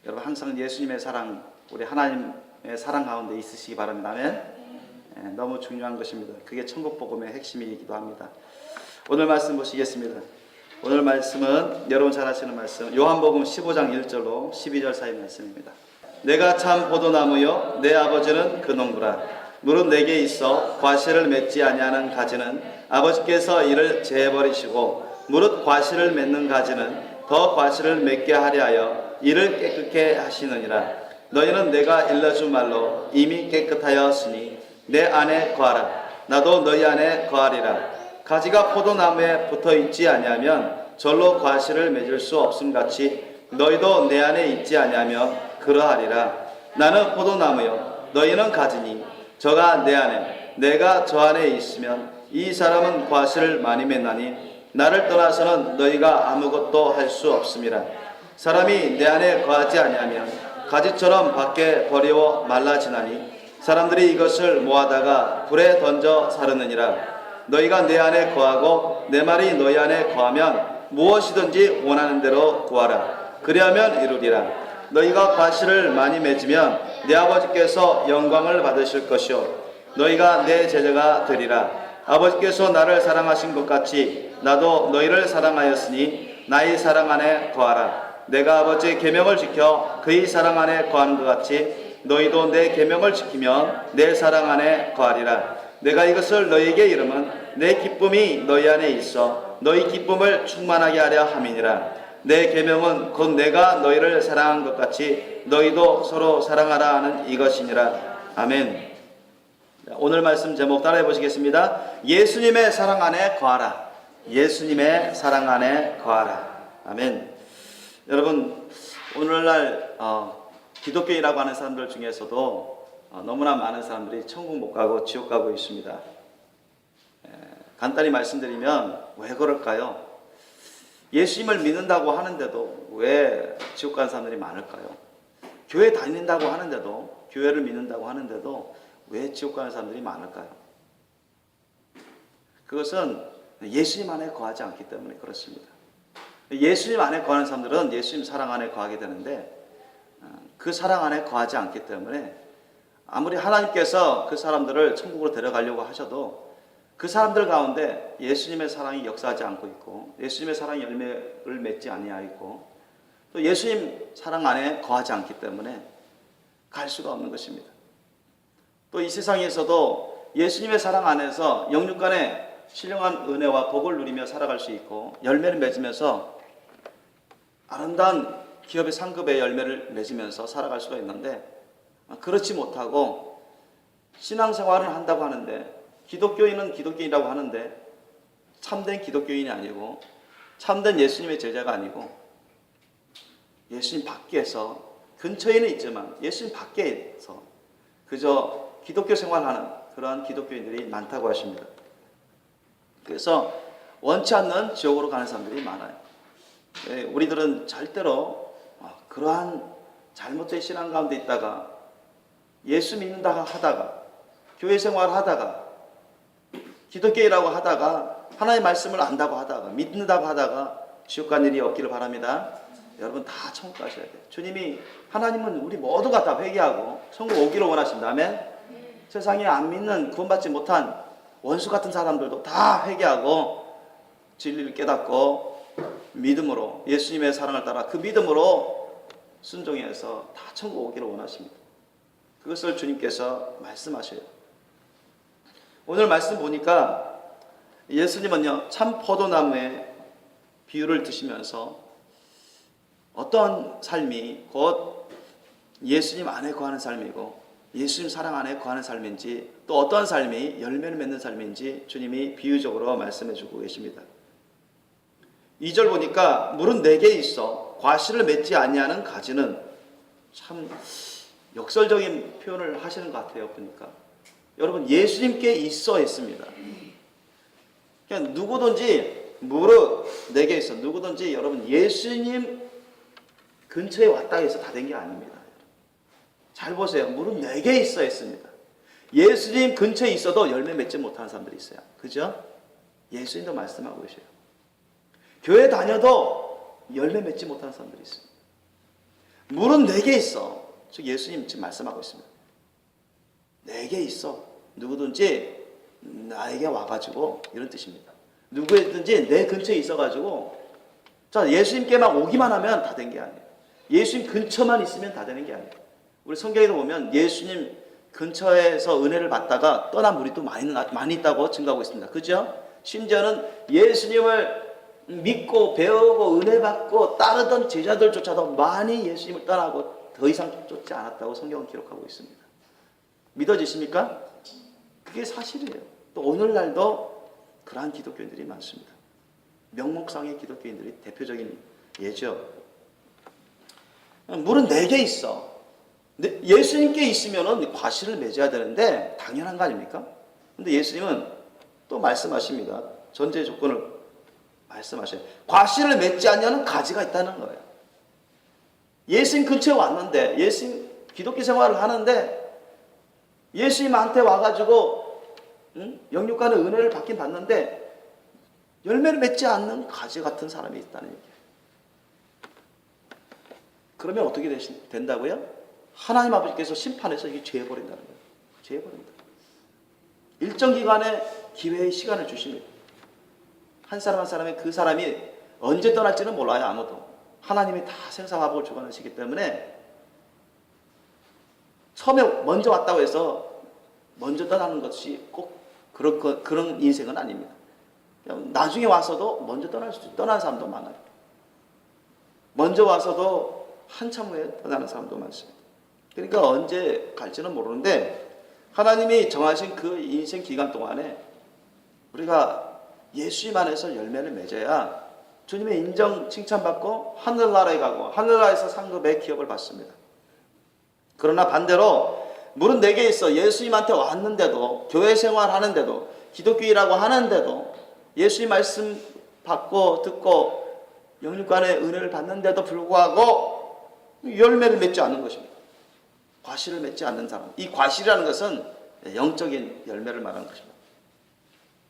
여러분 항상 예수님의 사랑, 우리 하나님의 사랑 가운데 있으시기 바랍니다. 아멘. 너무 중요한 것입니다. 그게 천국 복음의 핵심이기도 합니다. 오늘 말씀 보시겠습니다. 오늘 말씀은 여러분 잘 아시는 말씀, 요한복음 15장 1절로 12절 사이 말씀입니다. 내가 참 포도나무요 내 아버지는 그 농부라. 무릇 내게 있어 과실을 맺지 아니하는 가지는 아버지께서 이를 제해버리시고, 무릇 과실을 맺는 가지는 더 과실을 맺게 하려 하여 이를 깨끗게 하시느니라. 너희는 내가 일러준 말로 이미 깨끗하였으니 내 안에 거하라. 나도 너희 안에 거하리라. 가지가 포도나무에 붙어있지 아니하면 절로 과실을 맺을 수 없음같이 너희도 내 안에 있지 아니하면 그러하리라. 나는 포도나무요 너희는 가지니 저가 내 안에 내가 저 안에 있으면 이 사람은 과실을 많이 맺나니 나를 떠나서는 너희가 아무것도 할 수 없음이라. 사람이 내 안에 거하지 아니하면 가지처럼 밖에 버리워 말라지나니 사람들이 이것을 모아다가 불에 던져 사르느니라. 너희가 내 안에 거하고 내 말이 너희 안에 거하면 무엇이든지 원하는 대로 구하라. 그리하면 이루리라. 너희가 과실을 많이 맺으면 내 아버지께서 영광을 받으실 것이요 너희가 내 제자가 되리라. 아버지께서 나를 사랑하신 것 같이 나도 너희를 사랑하였으니 나의 사랑 안에 거하라. 내가 아버지의 계명을 지켜 그의 사랑 안에 거하는 것 같이 너희도 내 계명을 지키면 내 사랑 안에 거하리라. 내가 이것을 너희에게 이름은 내 기쁨이 너희 안에 있어 너희 기쁨을 충만하게 하려 함이니라. 내 계명은 곧 내가 너희를 사랑한 것 같이 너희도 서로 사랑하라 하는 이것이니라. 아멘. 오늘 말씀 제목 따라해 보시겠습니다. 예수님의 사랑 안에 거하라. 예수님의 사랑 안에 거하라. 아멘. 여러분 오늘날 기독교인이라고 하는 사람들 중에서도 너무나 많은 사람들이 천국 못 가고 지옥 가고 있습니다. 간단히 말씀드리면 왜 그럴까요? 예수님을 믿는다고 하는데도 왜 지옥 가는 사람들이 많을까요? 교회 다닌다고 하는데도, 교회를 믿는다고 하는데도 왜 지옥 가는 사람들이 많을까요? 그것은 예수님 안에 거하지 않기 때문에 그렇습니다. 예수님 안에 거하는 사람들은 예수님 사랑 안에 거하게 되는데 그 사랑 안에 거하지 않기 때문에 아무리 하나님께서 그 사람들을 천국으로 데려가려고 하셔도 그 사람들 가운데 예수님의 사랑이 역사하지 않고 있고 예수님의 사랑이 열매를 맺지 아니하고 또 예수님 사랑 안에 거하지 않기 때문에 갈 수가 없는 것입니다. 또 이 세상에서도 예수님의 사랑 안에서 영육간의 신령한 은혜와 복을 누리며 살아갈 수 있고 열매를 맺으면서 아름다운 기업의 상급의 열매를 맺으면서 살아갈 수가 있는데 그렇지 못하고 신앙생활을 한다고 하는데 기독교인은 기독교인이라고 하는데 참된 기독교인이 아니고 참된 예수님의 제자가 아니고 예수님 밖에서 근처에는 있지만 예수님 밖에서 그저 기독교 생활하는 그러한 기독교인들이 많다고 하십니다. 그래서 원치 않는 지옥으로 가는 사람들이 많아요. 우리들은 절대로 그러한 잘못된 신앙 가운데 있다가 예수 믿는다 하다가 교회 생활 하다가 기독교인이라고 하다가 하나님의 말씀을 안다고 하다가 믿는다고 하다가 지옥 간 일이 없기를 바랍니다. 여러분 다 천국 가셔야 돼요. 주님이 하나님은 우리 모두가 다 회개하고 천국 오기를 원하십니다. 아멘. 세상에 안 믿는 구원받지 못한 원수 같은 사람들도 다 회개하고 진리를 깨닫고 믿음으로 예수님의 사랑을 따라 그 믿음으로 순종해서 다 천국 오기를 원하십니다. 그것을 주님께서 말씀하셔요. 오늘 말씀 보니까 예수님은요 참 포도나무의 비유를 드시면서 어떤 삶이 곧 예수님 안에 거하는 삶이고 예수님 사랑 안에 거하는 삶인지 또 어떤 삶이 열매를 맺는 삶인지 주님이 비유적으로 말씀해 주고 계십니다. 2절 보니까 물은 내게 있어 과실을 맺지 아니하는 가지는 참 역설적인 표현을 하시는 것 같아요. 보니까 여러분 예수님께 있어 했습니다. 그냥 누구든지 무릇 내게 있어 누구든지 여러분 예수님 근처에 왔다 해서 다 된 게 아닙니다. 잘 보세요. 무릇 내게 있어 했습니다. 예수님 근처에 있어도 열매 맺지 못하는 사람들이 있어요. 그죠? 예수님도 말씀하고 계셔요. 교회 다녀도 열매 맺지 못하는 사람들이 있어요. 물은 내게 있어. 즉 예수님 지금 말씀하고 있습니다. 내게 있어. 누구든지 나에게 와가지고, 이런 뜻입니다. 누구든지 내 근처에 있어가지고, 자, 예수님께만 오기만 하면 다 된 게 아니에요. 예수님 근처만 있으면 다 되는 게 아니에요. 우리 성경에도 보면 예수님 근처에서 은혜를 받다가 떠난 무리도 많이 있다고 증거하고 있습니다. 그죠? 심지어는 예수님을 믿고 배우고 은혜 받고 따르던 제자들조차도 많이 예수님을 떠나고 더 이상 쫓지 않았다고 성경은 기록하고 있습니다. 믿어지십니까? 그게 사실이에요. 또 오늘날도 그러한 기독교인들이 많습니다. 명목상의 기독교인들이 대표적인 예죠. 물은 내게 있어. 예수님께 있으면 과실을 맺어야 되는데 당연한 거 아닙니까? 근데 예수님은 또 말씀하십니다. 전제 조건을 말씀하셔요. 과실을 맺지 않냐는 가지가 있다는 거예요. 예수님 근처에 왔는데, 예수님 기독교 생활을 하는데, 예수님한테 와가지고 영육간의 은혜를 받긴 받는데 열매를 맺지 않는 가지 같은 사람이 있다는 얘기예요. 그러면 어떻게 된다고요? 하나님 아버지께서 심판해서 이게 죄해버린다는 거예요. 죄해버린다. 일정 기간의 기회의 시간을 주십니다. 한 사람 한 사람의 그 사람이 언제 떠날지는 몰라요. 아무도. 하나님이 다 생사화복을 주관하시기 때문에 처음에 먼저 왔다고 해서 먼저 떠나는 것이 꼭 그런 인생은 아닙니다. 나중에 와서도 먼저 떠나는 사람도 많아요. 먼저 와서도 한참 후에 떠나는 사람도 많습니다. 그러니까 언제 갈지는 모르는데 하나님이 정하신 그 인생 기간 동안에 우리가 예수님 안에서 열매를 맺어야 주님의 인정 칭찬받고 하늘나라에 가고 하늘나라에서 상급의 기업을 받습니다. 그러나 반대로 물은 내게 있어. 예수님한테 왔는데도, 교회 생활하는데도, 기독교인이라고 하는데도, 예수님 말씀 받고 듣고 영육간의 은혜를 받는데도 불구하고 열매를 맺지 않는 것입니다. 과실을 맺지 않는 사람. 이 과실이라는 것은 영적인 열매를 말하는 것입니다.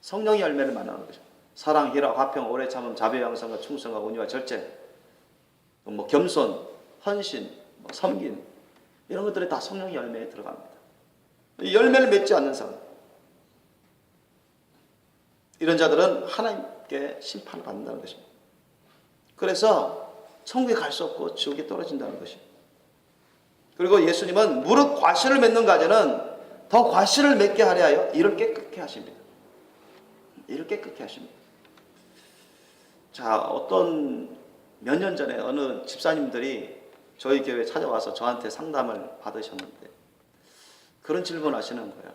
성령의 열매를 말하는 것입니다. 사랑, 희락, 화평, 오래 참음, 자비, 양성과 충성과 온유와 절제, 겸손, 헌신, 섬긴, 이런 것들이 다 성령의 열매에 들어갑니다. 이 열매를 맺지 않는 사람, 이런 자들은 하나님께 심판을 받는다는 것입니다. 그래서 천국에 갈 수 없고 지옥에 떨어진다는 것입니다. 그리고 예수님은 무릇 과실을 맺는 가지는 더 과실을 맺게 하려 하여 이를 깨끗게 하십니다. 이를 깨끗게 하십니다. 자, 몇 년 전에 어느 집사님들이 저희 교회에 찾아와서 저한테 상담을 받으셨는데 그런 질문 하시는 거예요.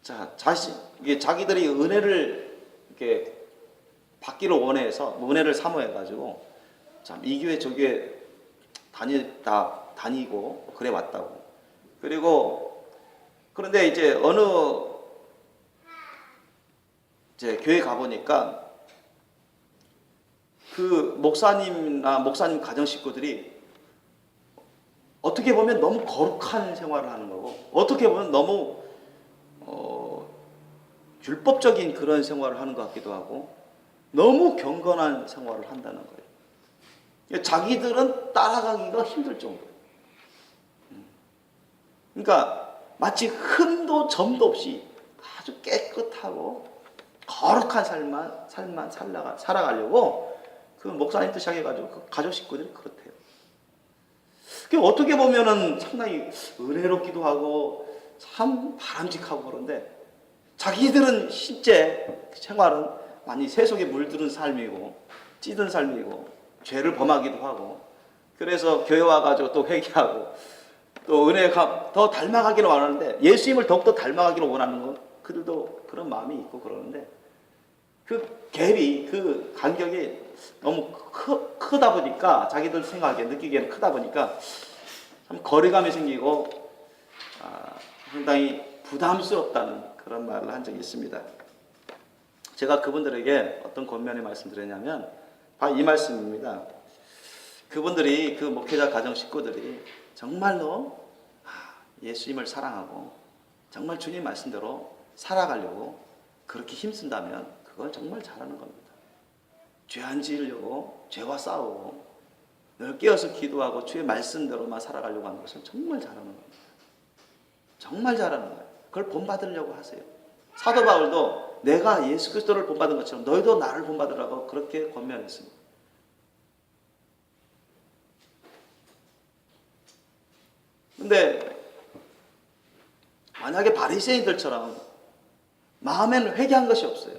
자, 자기들이 은혜를 이렇게 받기를 원해서 은혜를 사모해가지고 참 이 교회 저 교회 다니고 그래 왔다고. 그리고 그런데 이제 이제 교회 가보니까 그 목사님이나 목사님 가정 식구들이 어떻게 보면 너무 거룩한 생활을 하는 거고 어떻게 보면 너무 율법적인 그런 생활을 하는 것 같기도 하고 너무 경건한 생활을 한다는 거예요. 자기들은 따라가기가 힘들 정도예요. 그러니까 마치 흠도 점도 없이 아주 깨끗하고 거룩한 삶만 살아가려고 그 목사님부터 시작해가지고 그 가족 식구들이 그렇대요. 어떻게 보면은 상당히 은혜롭기도 하고 참 바람직하고 그런데 자기들은 실제 생활은 많이 세속에 물드는 삶이고 찌든 삶이고 죄를 범하기도 하고 그래서 교회 와가지고 또 회개하고 또 은혜가 더 닮아가기를 원하는데 예수님을 더욱더 닮아가기를 원하는 건 그들도 그런 마음이 있고 그러는데 그 갭이 그 간격이 너무 크다 보니까 자기들 생각에 느끼기에는 크다 보니까 참 거리감이 생기고 상당히 부담스럽다는 그런 말을 한 적이 있습니다. 제가 그분들에게 어떤 권면의 말씀드렸냐면 바로 이 말씀입니다. 그분들이 그 목회자 가정 식구들이 정말로 예수님을 사랑하고 정말 주님 말씀대로 살아가려고 그렇게 힘쓴다면 그건 정말 잘하는 겁니다. 죄 안 지으려고 죄와 싸우고 늘 깨어서 기도하고 주의 말씀대로만 살아가려고 하는 것은 정말 잘하는 겁니다. 정말 잘하는 거예요. 그걸 본받으려고 하세요. 사도 바울도 내가 예수 그리스도를 본받은 것처럼 너희도 나를 본받으라고 그렇게 권면했습니다. 근데 만약에 바리새인들처럼 마음에는 회개한 것이 없어요.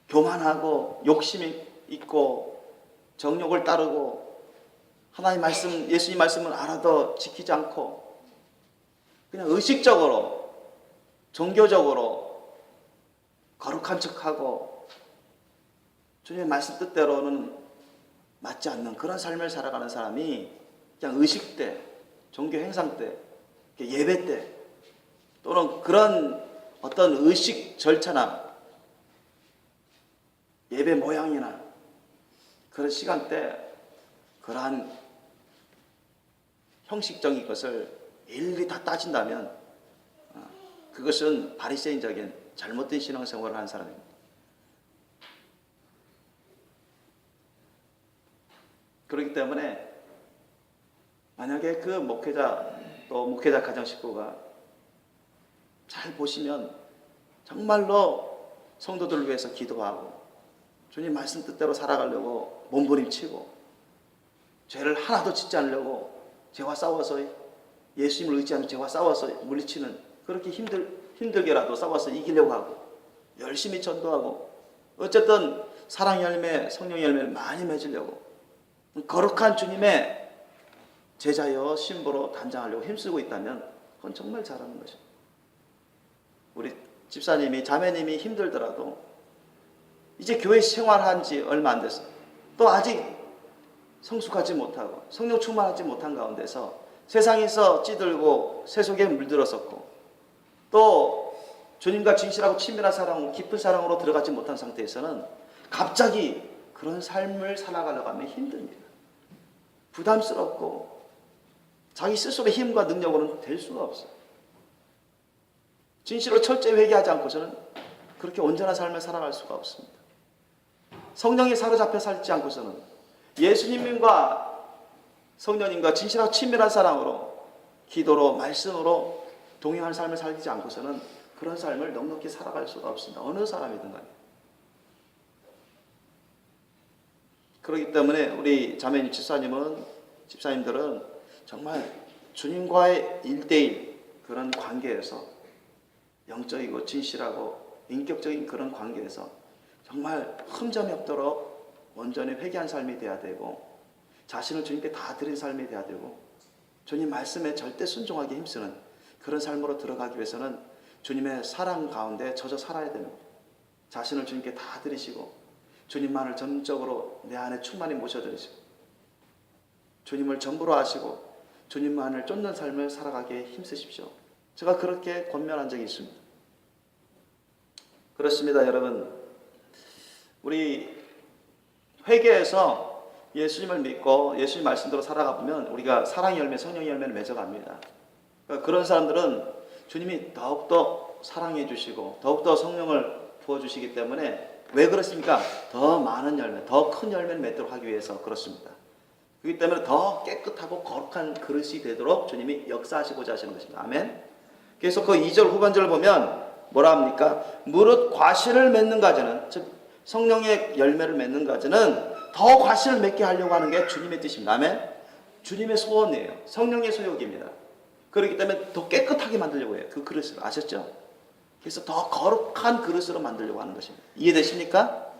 교만하고 욕심이 있고 정욕을 따르고 하나님 말씀, 예수님 말씀을 알아도 지키지 않고 그냥 의식적으로 종교적으로 거룩한 척하고 주님의 말씀 뜻대로는 맞지 않는 그런 삶을 살아가는 사람이 그냥 의식 때, 종교 행상 때, 예배 때 또는 그런 어떤 의식 절차나 예배 모양이나 그런 시간 때 그러한 형식적인 것을 일일이 다 따진다면 그것은 바리새인적인 잘못된 신앙생활을 하는 사람입니다. 그렇기 때문에 만약에 그 목회자 또 목회자 가정 식구가 잘 보시면 정말로 성도들을 위해서 기도하고 주님 말씀 뜻대로 살아가려고 몸부림치고 죄를 하나도 짓지 않으려고 죄와 싸워서 예수님을 의지하는 죄와 싸워서 물리치는 그렇게 힘들게라도 싸워서 이기려고 하고 열심히 전도하고 어쨌든 사랑 열매, 성령 열매를 많이 맺으려고 거룩한 주님의 제자여 신부로 단장하려고 힘쓰고 있다면 그건 정말 잘하는 것이죠. 우리 집사님이 자매님이 힘들더라도 이제 교회 생활한 지 얼마 안 돼서 또 아직 성숙하지 못하고 성령 충만하지 못한 가운데서 세상에서 찌들고 세속에 물들었었고 또 주님과 진실하고 친밀한 사랑, 깊은 사랑으로 들어가지 못한 상태에서는 갑자기 그런 삶을 살아가려고 하면 힘듭니다. 부담스럽고 자기 스스로의 힘과 능력으로는 될 수가 없어요. 진실로 철저히 회개하지 않고서는 그렇게 온전한 삶을 살아갈 수가 없습니다. 성령에 사로잡혀 살지 않고서는 예수님과 성령님과 진실하고 친밀한 사랑으로 기도로 말씀으로 동행하는 삶을 살지 않고서는 그런 삶을 넉넉히 살아갈 수가 없습니다. 어느 사람이든 간에. 그렇기 때문에 우리 자매님 집사님들은 정말 주님과의 1대1 그런 관계에서 영적이고 진실하고 인격적인 그런 관계에서 정말 흠점이 없도록 온전히 회개한 삶이 돼야 되고 자신을 주님께 다 드린 삶이 돼야 되고 주님 말씀에 절대 순종하기 힘쓰는 그런 삶으로 들어가기 위해서는 주님의 사랑 가운데 젖어 살아야 됩니다. 자신을 주님께 다 드리시고 주님만을 전적으로 내 안에 충만히 모셔드리시고 주님을 전부로 하시고 주님만을 쫓는 삶을 살아가기에 힘쓰십시오. 제가 그렇게 권면한 적이 있습니다. 그렇습니다, 여러분. 우리 회개에서 예수님을 믿고 예수님 말씀대로 살아가 보면 우리가 사랑의 열매, 성령의 열매를 맺어갑니다. 그러니까 그런 사람들은 주님이 더욱더 사랑해 주시고 더욱더 성령을 부어주시기 때문에 왜 그렇습니까? 더 많은 열매, 더 큰 열매를 맺도록 하기 위해서 그렇습니다. 그렇기 때문에 더 깨끗하고 거룩한 그릇이 되도록 주님이 역사하시고자 하시는 것입니다. 아멘. 그래서 그 2절 후반절을 보면 뭐라 합니까? 무릇 과실을 맺는 가지는, 즉 성령의 열매를 맺는 가지는 더 과실을 맺게 하려고 하는 게 주님의 뜻입니다. 아멘. 주님의 소원이에요. 성령의 소욕입니다. 그렇기 때문에 더 깨끗하게 만들려고 해요. 그 그릇을. 아셨죠? 그래서 더 거룩한 그릇으로 만들려고 하는 것입니다. 이해되십니까?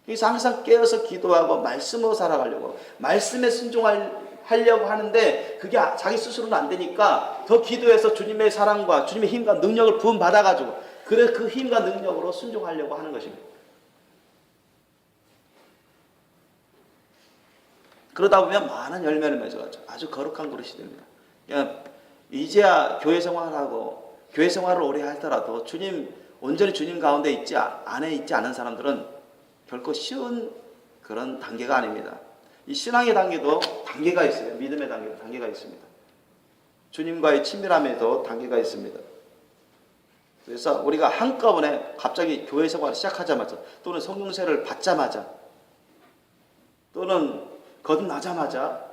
그래서 항상 깨어서 기도하고 말씀으로 살아가려고, 말씀에 순종하려고 하는데 그게 자기 스스로는 안 되니까 더 기도해서 주님의 사랑과 주님의 힘과 능력을 부음받아가지고 그래 그 힘과 능력으로 순종하려고 하는 것입니다. 그러다 보면 많은 열매를 맺어가지고 아주 거룩한 그릇이 됩니다. 그러니까 이제야 교회 생활하고 교회 생활을 오래 하더라도 온전히 주님 가운데 안에 있지 않은 사람들은 결코 쉬운 그런 단계가 아닙니다. 이 신앙의 단계도 단계가 있어요. 믿음의 단계도 단계가 있습니다. 주님과의 친밀함에도 단계가 있습니다. 그래서 우리가 한꺼번에 갑자기 교회 생활을 시작하자마자 또는 성령세를 받자마자 또는 거듭나자마자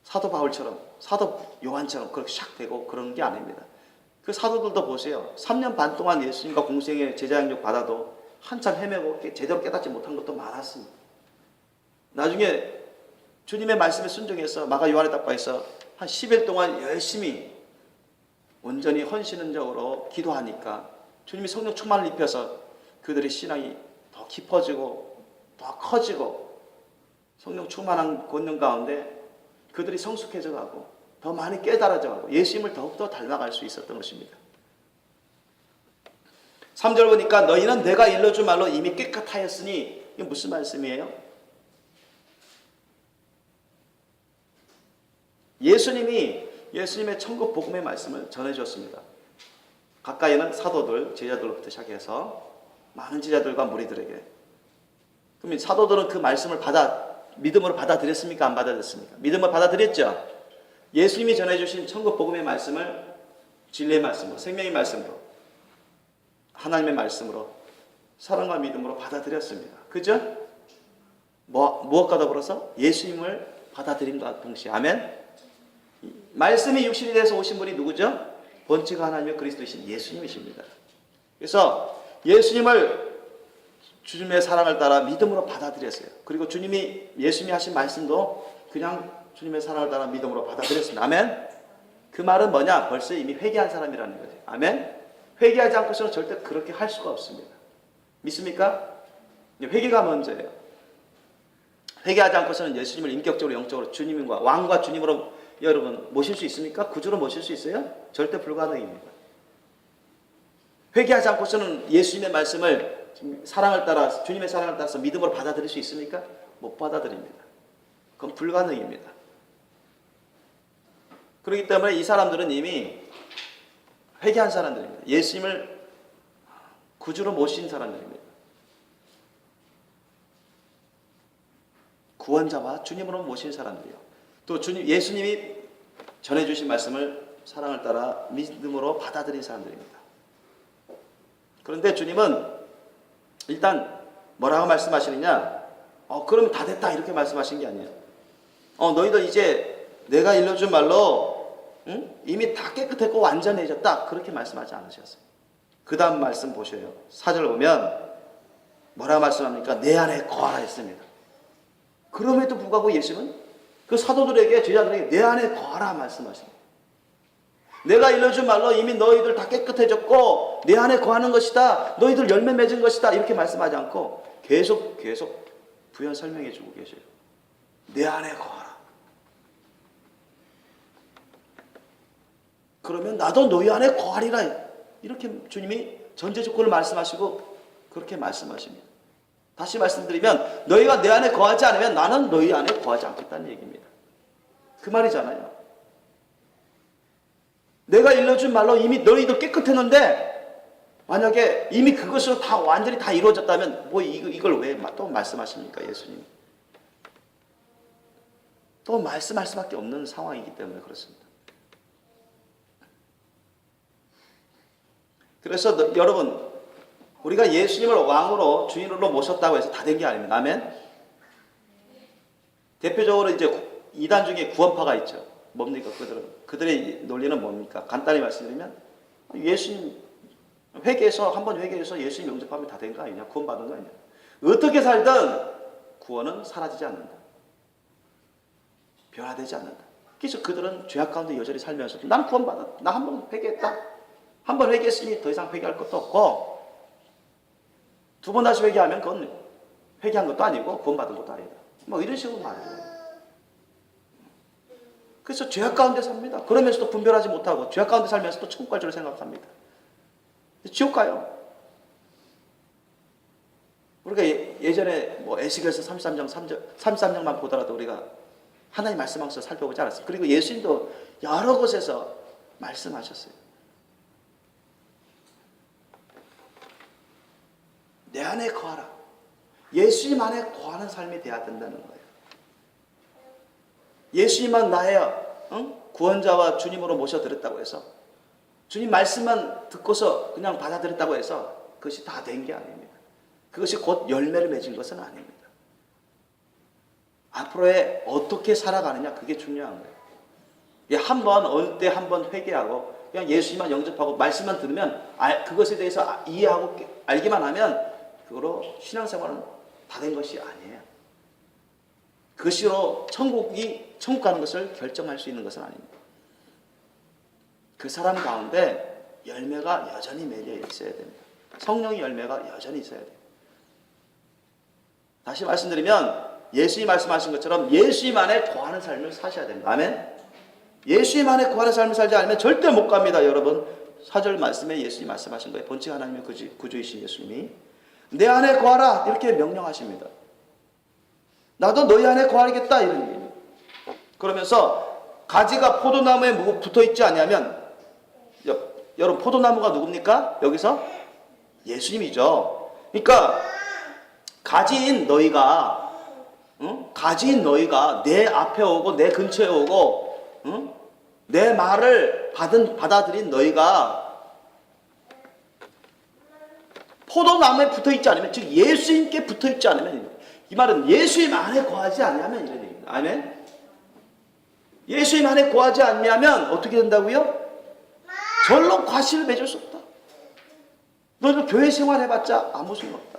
사도 바울처럼, 사도 요한처럼 그렇게 샥 되고 그런 게 아닙니다. 그 사도들도 보세요. 3년 반 동안 예수님과 공생의 제자 양육 받아도 한참 헤매고 제대로 깨닫지 못한 것도 많았습니다. 나중에 주님의 말씀에 순종해서 마가 요한의 답과에서 한 10일 동안 열심히 온전히 헌신적으로 기도하니까 주님이 성령 충만을 입혀서 그들의 신앙이 더 깊어지고 더 커지고 성령 충만한 권능 가운데 그들이 성숙해져 가고 더 많이 깨달아져 가고 예수님을 더욱더 닮아갈 수 있었던 것입니다. 3절 보니까 너희는 내가 일러준 말로 이미 깨끗하였으니, 이게 무슨 말씀이에요? 예수님의 천국 복음의 말씀을 전해주었습니다. 가까이는 사도들, 제자들로부터 시작해서 많은 제자들과 무리들에게. 그러면 사도들은 그 말씀을 믿음으로 받아들였습니까? 안 받아들였습니까? 믿음을 받아들였죠. 예수님이 전해주신 천국 복음의 말씀을 진리의 말씀으로, 생명의 말씀으로, 하나님의 말씀으로, 사랑과 믿음으로 받아들였습니다. 그죠? 무엇과 더불어서 예수님을 받아들임과 동시에, 아멘. 말씀이 육신이 돼서 오신 분이 누구죠? 본체가 하나님의 그리스도이신 예수님이십니다. 그래서 예수님을 주님의 사랑을 따라 믿음으로 받아들였어요. 그리고 예수님이 하신 말씀도 그냥 주님의 사랑을 따라 믿음으로 받아들였습니다. 아멘. 그 말은 뭐냐? 벌써 이미 회개한 사람이라는 거죠. 아멘. 회개하지 않고서는 절대 그렇게 할 수가 없습니다. 믿습니까? 회개가 먼저예요. 회개하지 않고서는 예수님을 인격적으로 영적으로 주님과 왕과 주님으로 여러분 모실 수 있습니까? 구주로 모실 수 있어요? 절대 불가능입니다. 회개하지 않고서는 예수님의 말씀을 사랑을 따라 주님의 사랑을 따라서 믿음으로 받아들일 수 있습니까? 못 받아들입니다. 그건 불가능입니다. 그렇기 때문에 이 사람들은 이미 회개한 사람들입니다. 예수님을 구주로 모신 사람들입니다. 구원자와 주님으로 모신 사람들이요. 또 예수님이 전해주신 말씀을 사랑을 따라 믿음으로 받아들인 사람들입니다. 그런데 주님은 일단 뭐라고 말씀하시느냐? 그러면 다 됐다 이렇게 말씀하신 게 아니에요. 너희들 이제 내가 일러준 말로 이미 다 깨끗했고 완전해졌다 그렇게 말씀하지 않으셨어요. 그 다음 말씀 보셔요. 4절 보면 뭐라고 말씀합니까? 내 안에 거하라 했습니다. 그럼에도 불구하고 예수는 그 사도들에게 제자들에게 내 안에 거하라 말씀하십니다. 내가 일러준 말로 이미 너희들 다 깨끗해졌고 내 안에 거하는 것이다. 너희들 열매 맺은 것이다. 이렇게 말씀하지 않고 계속 부연 설명해 주고 계셔요. 내 안에 거하라. 그러면 나도 너희 안에 거하리라. 이렇게 주님이 전제 조건을 말씀하시고 그렇게 말씀하십니다. 다시 말씀드리면 너희가 내 안에 거하지 않으면 나는 너희 안에 거하지 않겠다는 얘기입니다. 그 말이잖아요. 내가 일러준 말로 이미 너희도 깨끗했는데 만약에 이미 그것으로 다 완전히 다 이루어졌다면 뭐 이걸 왜 또 말씀하십니까? 예수님. 또 말씀할 수밖에 없는 상황이기 때문에 그렇습니다. 그래서 여러분 우리가 예수님을 왕으로 주인으로 모셨다고 해서 다 된 게 아닙니다. 아멘. 대표적으로 이제 이단 중에 구원파가 있죠. 뭡니까? 그들의 논리는 뭡니까? 간단히 말씀드리면 예수님 한번 회개해서 예수님 영접하면 다 된 거 아니냐? 구원받은 거 아니냐? 어떻게 살든 구원은 사라지지 않는다. 변화되지 않는다. 그래서 그들은 죄악 가운데 여전히 살면서 난 구원받았다. 나 한 번 회개했다. 한 번 회개했으니 더 이상 회개할 것도 없고 두 번 다시 회개하면 그건 회개한 것도 아니고 구원받은 것도 아니다. 뭐 이런 식으로 말해요. 그래서 죄악 가운데 삽니다. 그러면서도 분별하지 못하고 죄악 가운데 살면서도 천국 갈 줄 생각합니다. 지옥 가요. 우리가 예전에 뭐 에스겔서 33장만 보더라도 우리가 하나님 말씀하면서 살펴보지 않았어요. 그리고 예수님도 여러 곳에서 말씀하셨어요. 내 안에 거하라. 예수님 안에 거하는 삶이 돼야 된다는 거예요. 예수님만 나의 구원자와 주님으로 모셔드렸다고 해서 주님 말씀만 듣고서 그냥 받아들였다고 해서 그것이 다 된 게 아닙니다. 그것이 곧 열매를 맺은 것은 아닙니다. 앞으로의 어떻게 살아가느냐, 그게 중요한 거예요. 한번 어느 때 한 번 회개하고 그냥 예수님만 영접하고 말씀만 들으면 그것에 대해서 이해하고 알기만 하면 그거로 신앙생활은 다 된 것이 아니에요. 그것으로 천국 가는 것을 결정할 수 있는 것은 아닙니다. 그 사람 가운데 열매가 여전히 맺려 있어야 됩니다. 성령의 열매가 여전히 있어야 돼요. 다시 말씀드리면 예수님이 말씀하신 것처럼 예수님 안에 거하는 삶을 사셔야 됩니다. 아멘. 예수님 안에 거하는 삶을 살지 않으면 절대 못 갑니다. 여러분, 4절 말씀에 예수님이 말씀하신 거예요. 본체 하나님의 구주이신 예수님이 내 안에 거하라 이렇게 명령하십니다. 나도 너희 안에 거하겠다 이런 얘기입니다. 그러면서 가지가 포도나무에 붙어 있지 않냐면, 여러분 포도나무가 누굽니까? 여기서 예수님이죠. 그러니까 가지인 너희가 내 앞에 오고 내 근처에 오고 내 말을 받아들인 너희가 포도나무에 붙어있지 않으면, 즉 예수님께 붙어있지 않으면, 이 말은 예수님 안에 거하지 않냐면 이런 얘기입니다. 아멘. 예수님 안에 거하지 않냐면 어떻게 된다고요? 절로 과실을 맺을 수 없다. 너희들 교회 생활 해봤자 아무 소용 없다.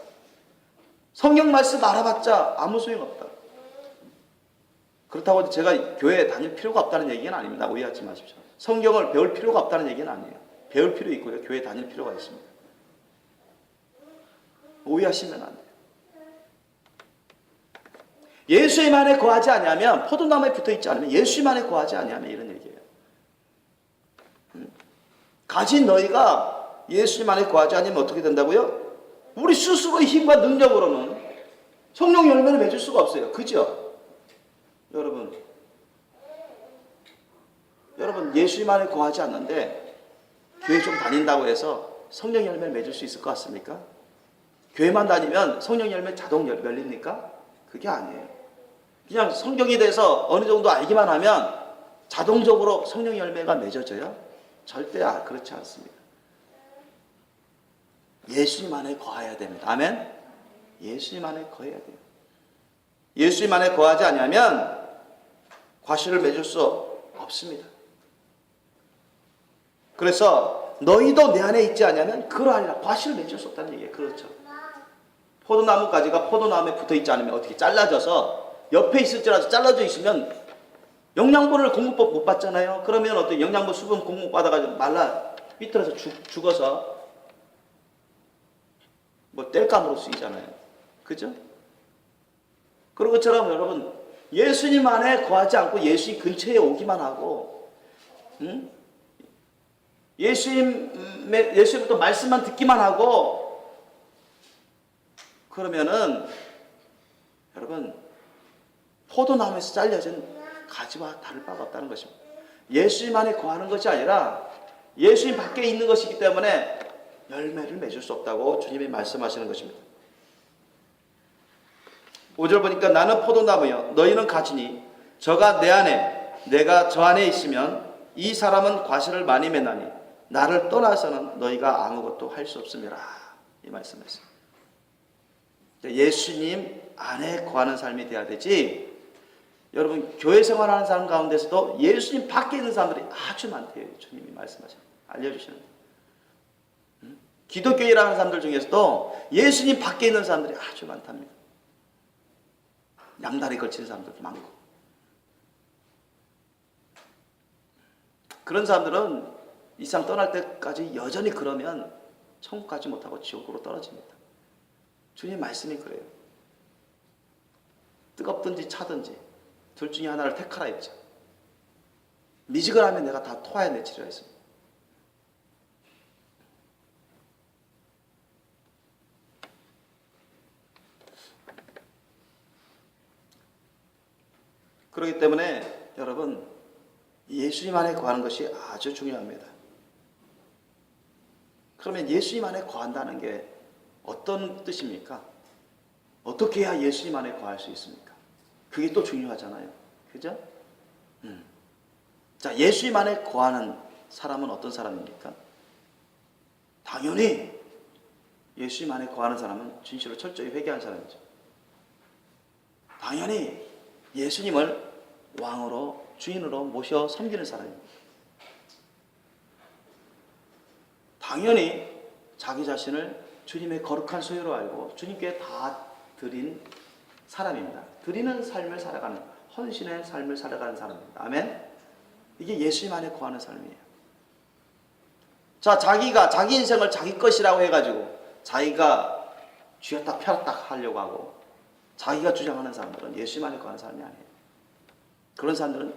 성경 말씀 알아봤자 아무 소용 없다. 그렇다고 제가 교회에 다닐 필요가 없다는 얘기는 아닙니다. 오해하지 마십시오. 성경을 배울 필요가 없다는 얘기는 아니에요. 배울 필요 있고요. 교회에 다닐 필요가 있습니다. 오해하시면 안 돼요. 예수님 안에 거하지 않으면, 포도나무에 붙어있지 않으면, 예수님 안에 거하지 않으면 이런 얘기예요. 가진 너희가 예수님 안에 거하지 않으면 어떻게 된다고요? 우리 스스로의 힘과 능력으로는 성령 열매를 맺을 수가 없어요. 그죠? 여러분 예수님 안에 거하지 않는데 교회 좀 다닌다고 해서 성령 열매를 맺을 수 있을 것 같습니까? 교회만 다니면 성령 열매 자동 열립니까? 그게 아니에요. 그냥 성경에 대해서 어느 정도 알기만 하면 자동적으로 성령 열매가 맺어져요? 절대 그렇지 않습니다. 예수님 안에 거해야 됩니다. 아멘? 예수님 안에 거해야 돼요. 예수님 안에 거하지 않으면 과실을 맺을 수 없습니다. 그래서 너희도 내 안에 있지 않으면 그러하리라. 과실을 맺을 수 없다는 얘기예요. 그렇죠. 포도나무 가지가 포도나무에 붙어있지 않으면 어떻게 잘라져서 옆에 있을지라도 잘라져 있으면 영양분을 공급 못 받잖아요. 그러면 어떤 영양분 수분 공급 받아가지고 말라 삐뚤어서 죽어서 뭐 땔감으로 쓰이잖아요. 그죠? 그런 것처럼 여러분 예수님 안에 거하지 않고 예수님 근처에 오기만 하고 예수님부터 말씀만 듣기만 하고 그러면은 여러분 포도나무에서 잘려진 가지와 다를 바가 없다는 것입니다. 예수님 안에 거하는 것이 아니라 예수님 밖에 있는 것이기 때문에 열매를 맺을 수 없다고 주님이 말씀하시는 것입니다. 5절 보니까 나는 포도나무여 너희는 가지니 저가 내 안에 내가 저 안에 있으면 이 사람은 과실을 많이 맺나니 나를 떠나서는 너희가 아무것도 할 수 없음이라 이 말씀이었어요. 예수님 안에 거하는 삶이 돼야 되지. 여러분 교회 생활하는 사람 가운데서도 예수님 밖에 있는 사람들이 아주 많대요. 주님이 말씀하셔요. 알려주시는 기독교인이라는 사람들 중에서도 예수님 밖에 있는 사람들이 아주 많답니다. 양다리 걸치는 사람들도 많고 그런 사람들은 이 세상 떠날 때까지 여전히 그러면 천국 가지 못하고 지옥으로 떨어집니다. 주님 말씀이 그래요. 뜨겁든지 차든지 둘 중에 하나를 택하라 했죠. 미지근하면 내가 다 토하여내치려 했습니다. 그렇기 때문에 여러분 예수님 안에 거하는 것이 아주 중요합니다. 그러면 예수님 안에 거한다는 게 어떤 뜻입니까? 어떻게 해야 예수님 안에 거할 수 있습니까? 그게 또 중요하잖아요. 그죠? 자, 예수님 안에 거하는 사람은 어떤 사람입니까? 당연히 예수님 안에 거하는 사람은 진실로 철저히 회개한 사람이죠. 당연히 예수님을 왕으로 주인으로 모셔 섬기는 사람입니다. 당연히 자기 자신을 주님의 거룩한 소유로 알고 주님께 다 드린 사람입니다. 드리는 삶을 살아가는, 헌신의 삶을 살아가는 사람입니다. 아멘. 이게 예수님 안에 거하는 삶이에요. 자, 자기가 자기 인생을 자기 것이라고 해가지고 자기가 쥐었다 펴었다 하려고 하고 자기가 주장하는 사람들은 예수님 안에 거하는 삶이 아니에요. 그런 사람들은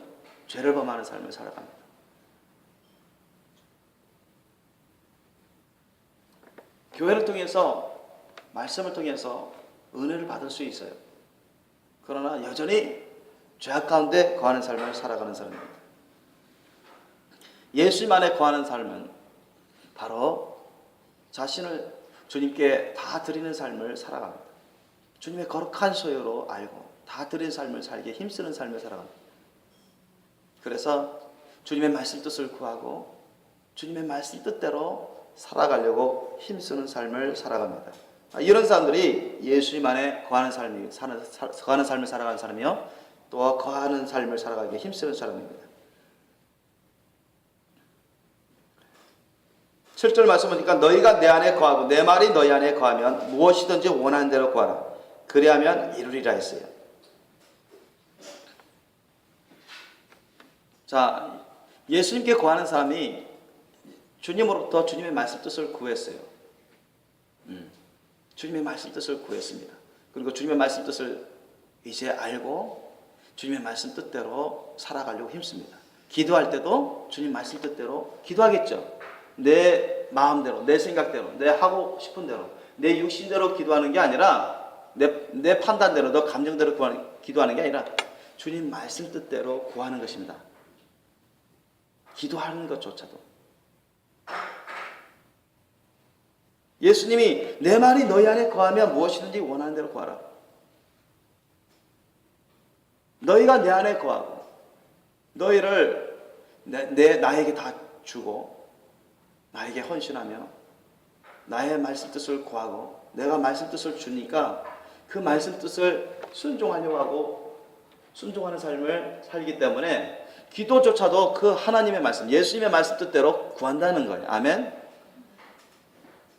죄를 범하는 삶을 살아갑니다. 교회를 통해서, 말씀을 통해서 은혜를 받을 수 있어요. 그러나 여전히 죄악 가운데 거하는 삶을 살아가는 사람입니다. 예수님 안에 거하는 삶은 바로 자신을 주님께 다 드리는 삶을 살아갑니다. 주님의 거룩한 소유로 알고 다 드리는 삶을 살기에 힘쓰는 삶을 살아갑니다. 그래서 주님의 말씀 뜻을 구하고 주님의 말씀 뜻대로 살아가려고 힘쓰는 삶을 살아갑니다. 이런 사람들이 예수님 안에 거하는 삶을 살아가는 사람이요, 또 거하는 삶을 살아가기에 힘쓰는 사람입니다. 7절 말씀 보니까 너희가 내 안에 거하고 내 말이 너희 안에 거하면 무엇이든지 원하는 대로 구하라. 그리하면 이루리라 했어요. 자, 예수님께 거하는 사람이 주님으로부터 주님의 말씀 뜻을 구했어요. 주님의 말씀 뜻을 구했습니다. 그리고 주님의 말씀 뜻을 이제 알고 주님의 말씀 뜻대로 살아가려고 힘씁니다. 기도할 때도 주님 말씀 뜻대로 기도하겠죠. 내 마음대로, 내 생각대로, 내 하고 싶은 대로, 내 육신대로 기도하는 게 아니라 내 판단대로, 너 감정대로 기도하는 게 아니라 주님 말씀 뜻대로 구하는 것입니다. 기도하는 것조차도. 예수님이 내 말이 너희 안에 거하면 무엇이든지 원하는 대로 구하라. 너희가 내 안에 거하고 너희를 나에게 다 주고 나에게 헌신하며 나의 말씀 뜻을 구하고 내가 말씀 뜻을 주니까 그 말씀 뜻을 순종하려고 하고 순종하는 삶을 살기 때문에 기도조차도 그 하나님의 말씀, 예수님의 말씀 뜻대로 구한다는 거예요. 아멘.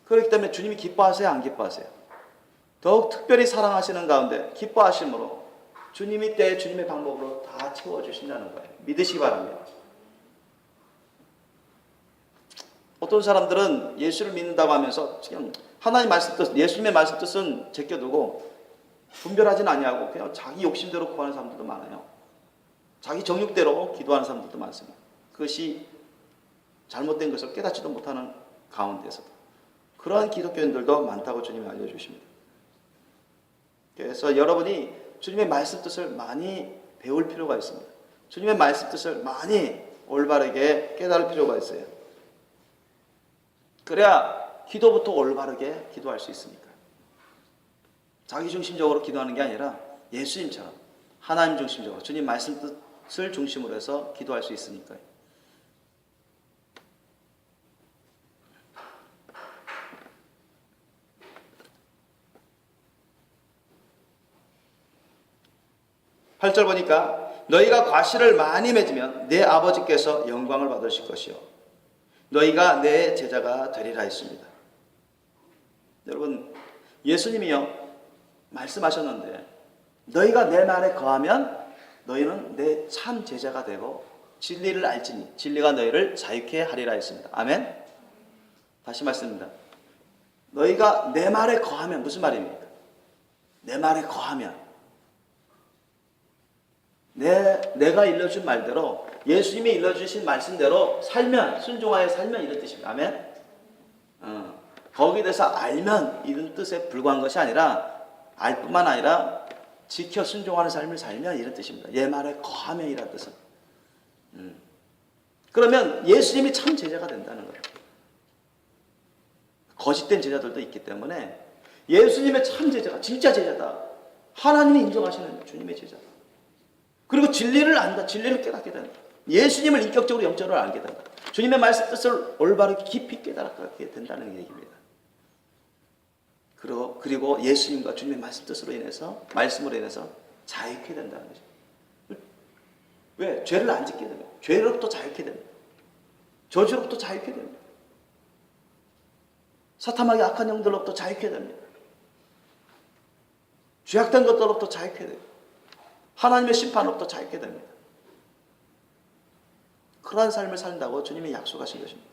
그렇기 때문에 주님이 기뻐하세요, 안 기뻐하세요? 더욱 특별히 사랑하시는 가운데 기뻐하심으로 주님이 때 주님의 방법으로 다 채워주신다는 거예요. 믿으시기 바랍니다. 어떤 사람들은 예수를 믿는다고 하면서 그냥 하나님 말씀 뜻, 예수님의 말씀 뜻은 제껴두고 분별하지는 아니하고 그냥 자기 욕심대로 구하는 사람들도 많아요. 자기 정욕대로 기도하는 사람들도 많습니다. 그것이 잘못된 것을 깨닫지도 못하는 가운데서도 그러한 기독교인들도 많다고 주님이 알려주십니다. 그래서 여러분이 주님의 말씀 뜻을 많이 배울 필요가 있습니다. 주님의 말씀 뜻을 많이 올바르게 깨달을 필요가 있어요. 그래야 기도부터 올바르게 기도할 수 있으니까. 자기중심적으로 기도하는 게 아니라 예수님처럼 하나님 중심적으로 주님 말씀 뜻을 중심으로 해서 기도할 수 있으니까요. 팔절 보니까 너희가 과실을 많이 맺으면 내 아버지께서 영광을 받으실 것이요 너희가 내 제자가 되리라 했습니다. 여러분, 예수님이요 말씀하셨는데 너희가 내 말에 거하면 너희는 내 참 제자가 되고 진리를 알지니 진리가 너희를 자유케 하리라 했습니다. 아멘. 다시 말씀입니다. 너희가 내 말에 거하면 무슨 말입니까? 내 말에 거하면 내가 일러준 말대로 예수님이 일러주신 말씀대로 살면, 순종하여 살면 이런 뜻입니다. 아멘. 거기에 대해서 알면 이런 뜻에 불과한 것이 아니라 알 뿐만 아니라 지켜 순종하는 삶을 살면 이런 뜻입니다. 얘 말에 거하면 이란 뜻은. 그러면 예수님이 참 제자가 된다는 거예요. 거짓된 제자들도 있기 때문에 예수님의 참 제자가 진짜 제자다. 하나님이 인정하시는 주님의 제자다. 그리고 진리를 안다. 진리를 깨닫게 된다. 예수님을 인격적으로 영적으로 알게 된다. 주님의 말씀 뜻을 올바르게 깊이 깨닫게 된다는 얘기입니다. 그리고 예수님과 주님의 말씀 뜻으로 인해서, 말씀으로 인해서 자유케 된다는 거죠. 왜? 죄를 안 짓게 됩니다. 죄로부터 자유케 됩니다. 저주로부터 자유케 됩니다. 사탐하게 악한 영들로부터 자유케 됩니다. 죄악된 것들로부터 자유케 됩니다. 하나님의 심판으로부터 자유케 됩니다. 그러한 삶을 산다고 주님이 약속하신 것입니다.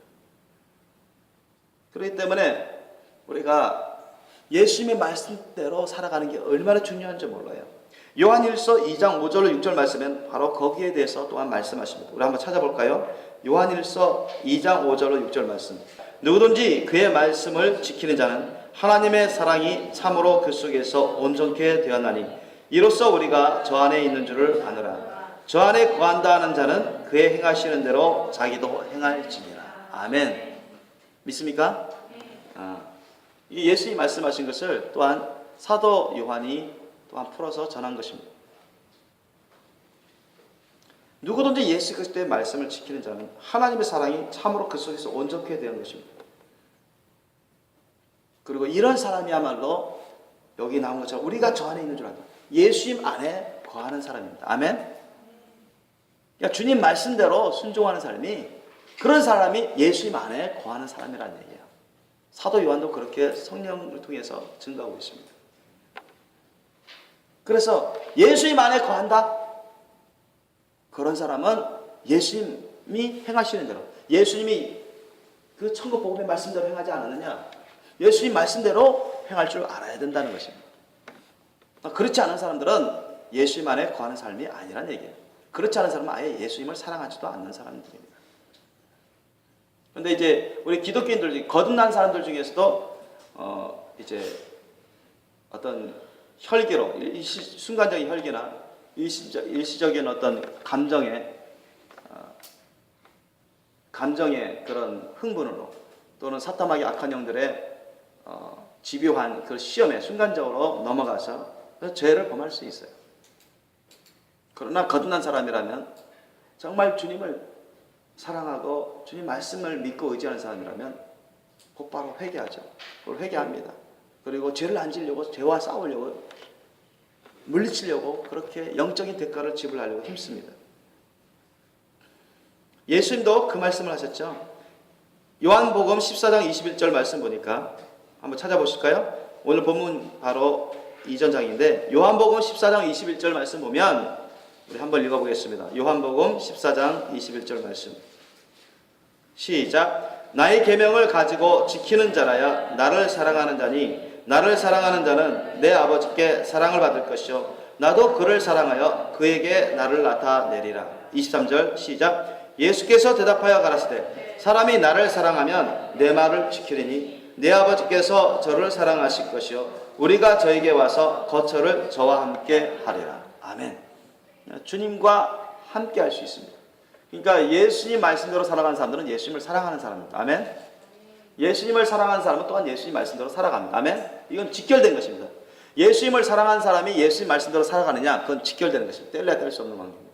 그렇기 때문에 우리가 예수님의 말씀대로 살아가는 게 얼마나 중요한지 몰라요. 요한일서 2장 5절 6절 말씀은 바로 거기에 대해서 또한 말씀하십니다. 우리 한번 찾아볼까요? 요한일서 2장 5절 6절 말씀. 누구든지 그의 말씀을 지키는 자는 하나님의 사랑이 참으로 그 속에서 온전케 되었나니 이로써 우리가 저 안에 있는 줄을 아느라. 저 안에 거한다 하는 자는 그의 행하시는 대로 자기도 행할지니라. 아멘. 믿습니까? 이 예수님이 말씀하신 것을 또한 사도 요한이 또한 풀어서 전한 것입니다. 누구든지 예수 그리스도의 말씀을 지키는 자는 하나님의 사랑이 참으로 그 속에서 온전케 되는 것입니다. 그리고 이런 사람이야말로 여기 나온 것처럼 우리가 저 안에 있는 줄 안다. 예수님 안에 거하는 사람입니다. 아멘. 그러니까 주님 말씀대로 순종하는 삶이, 그런 사람이 예수님 안에 거하는 사람이라는 얘기예요. 사도 요한도 그렇게 성령을 통해서 증거하고 있습니다. 그래서 예수님 안에 거한다? 그런 사람은 예수님이 행하시는 대로, 예수님이 그 천국 복음의 말씀대로 행하지 않았느냐? 예수님 말씀대로 행할 줄 알아야 된다는 것입니다. 그렇지 않은 사람들은 예수님 안에 거하는 삶이 아니란 얘기예요. 그렇지 않은 사람은 아예 예수님을 사랑하지도 않는 사람들입니다. 그런데 이제 우리 기독교인들, 거듭난 사람들 중에서도 이제 어떤 혈기로, 순간적인 혈기나 일시적인 어떤 감정의 그런 흥분으로, 또는 사탐하게 악한 영들의 집요한 그 시험에 순간적으로 넘어가서 죄를 범할 수 있어요. 그러나 거듭난 사람이라면, 정말 주님을 사랑하고 주님 말씀을 믿고 의지하는 사람이라면 곧바로 회개하죠. 그걸 회개합니다. 그리고 죄를 안 지려고, 죄와 싸우려고, 물리치려고 그렇게 영적인 대가를 지불하려고 힘씁니다. 예수님도 그 말씀을 하셨죠. 요한복음 14장 21절 말씀 보니까 한번 찾아보실까요? 오늘 본문 바로 이전장인데 요한복음 14장 21절 말씀 보면 우리 한번 읽어보겠습니다. 요한복음 14장 21절 말씀. 시작. 나의 계명을 가지고 지키는 자라야 나를 사랑하는 자니 나를 사랑하는 자는 내 아버지께 사랑을 받을 것이요 나도 그를 사랑하여 그에게 나를 나타내리라. 23절 시작. 예수께서 대답하여 가라사대 사람이 나를 사랑하면 내 말을 지키리니 내 아버지께서 저를 사랑하실 것이요 우리가 저에게 와서 거처를 저와 함께 하리라. 아멘. 주님과 함께 할 수 있습니다. 그러니까 예수님 말씀대로 살아가는 사람들은 예수님을 사랑하는 사람입니다. 아멘. 예수님을 사랑하는 사람은 또한 예수님 말씀대로 살아갑니다. 아멘. 이건 직결된 것입니다. 예수님을 사랑하는 사람이 예수님 말씀대로 살아가느냐, 그건 직결되는 것입니다. 뗄래야 뗄 수 없는 관계입니다.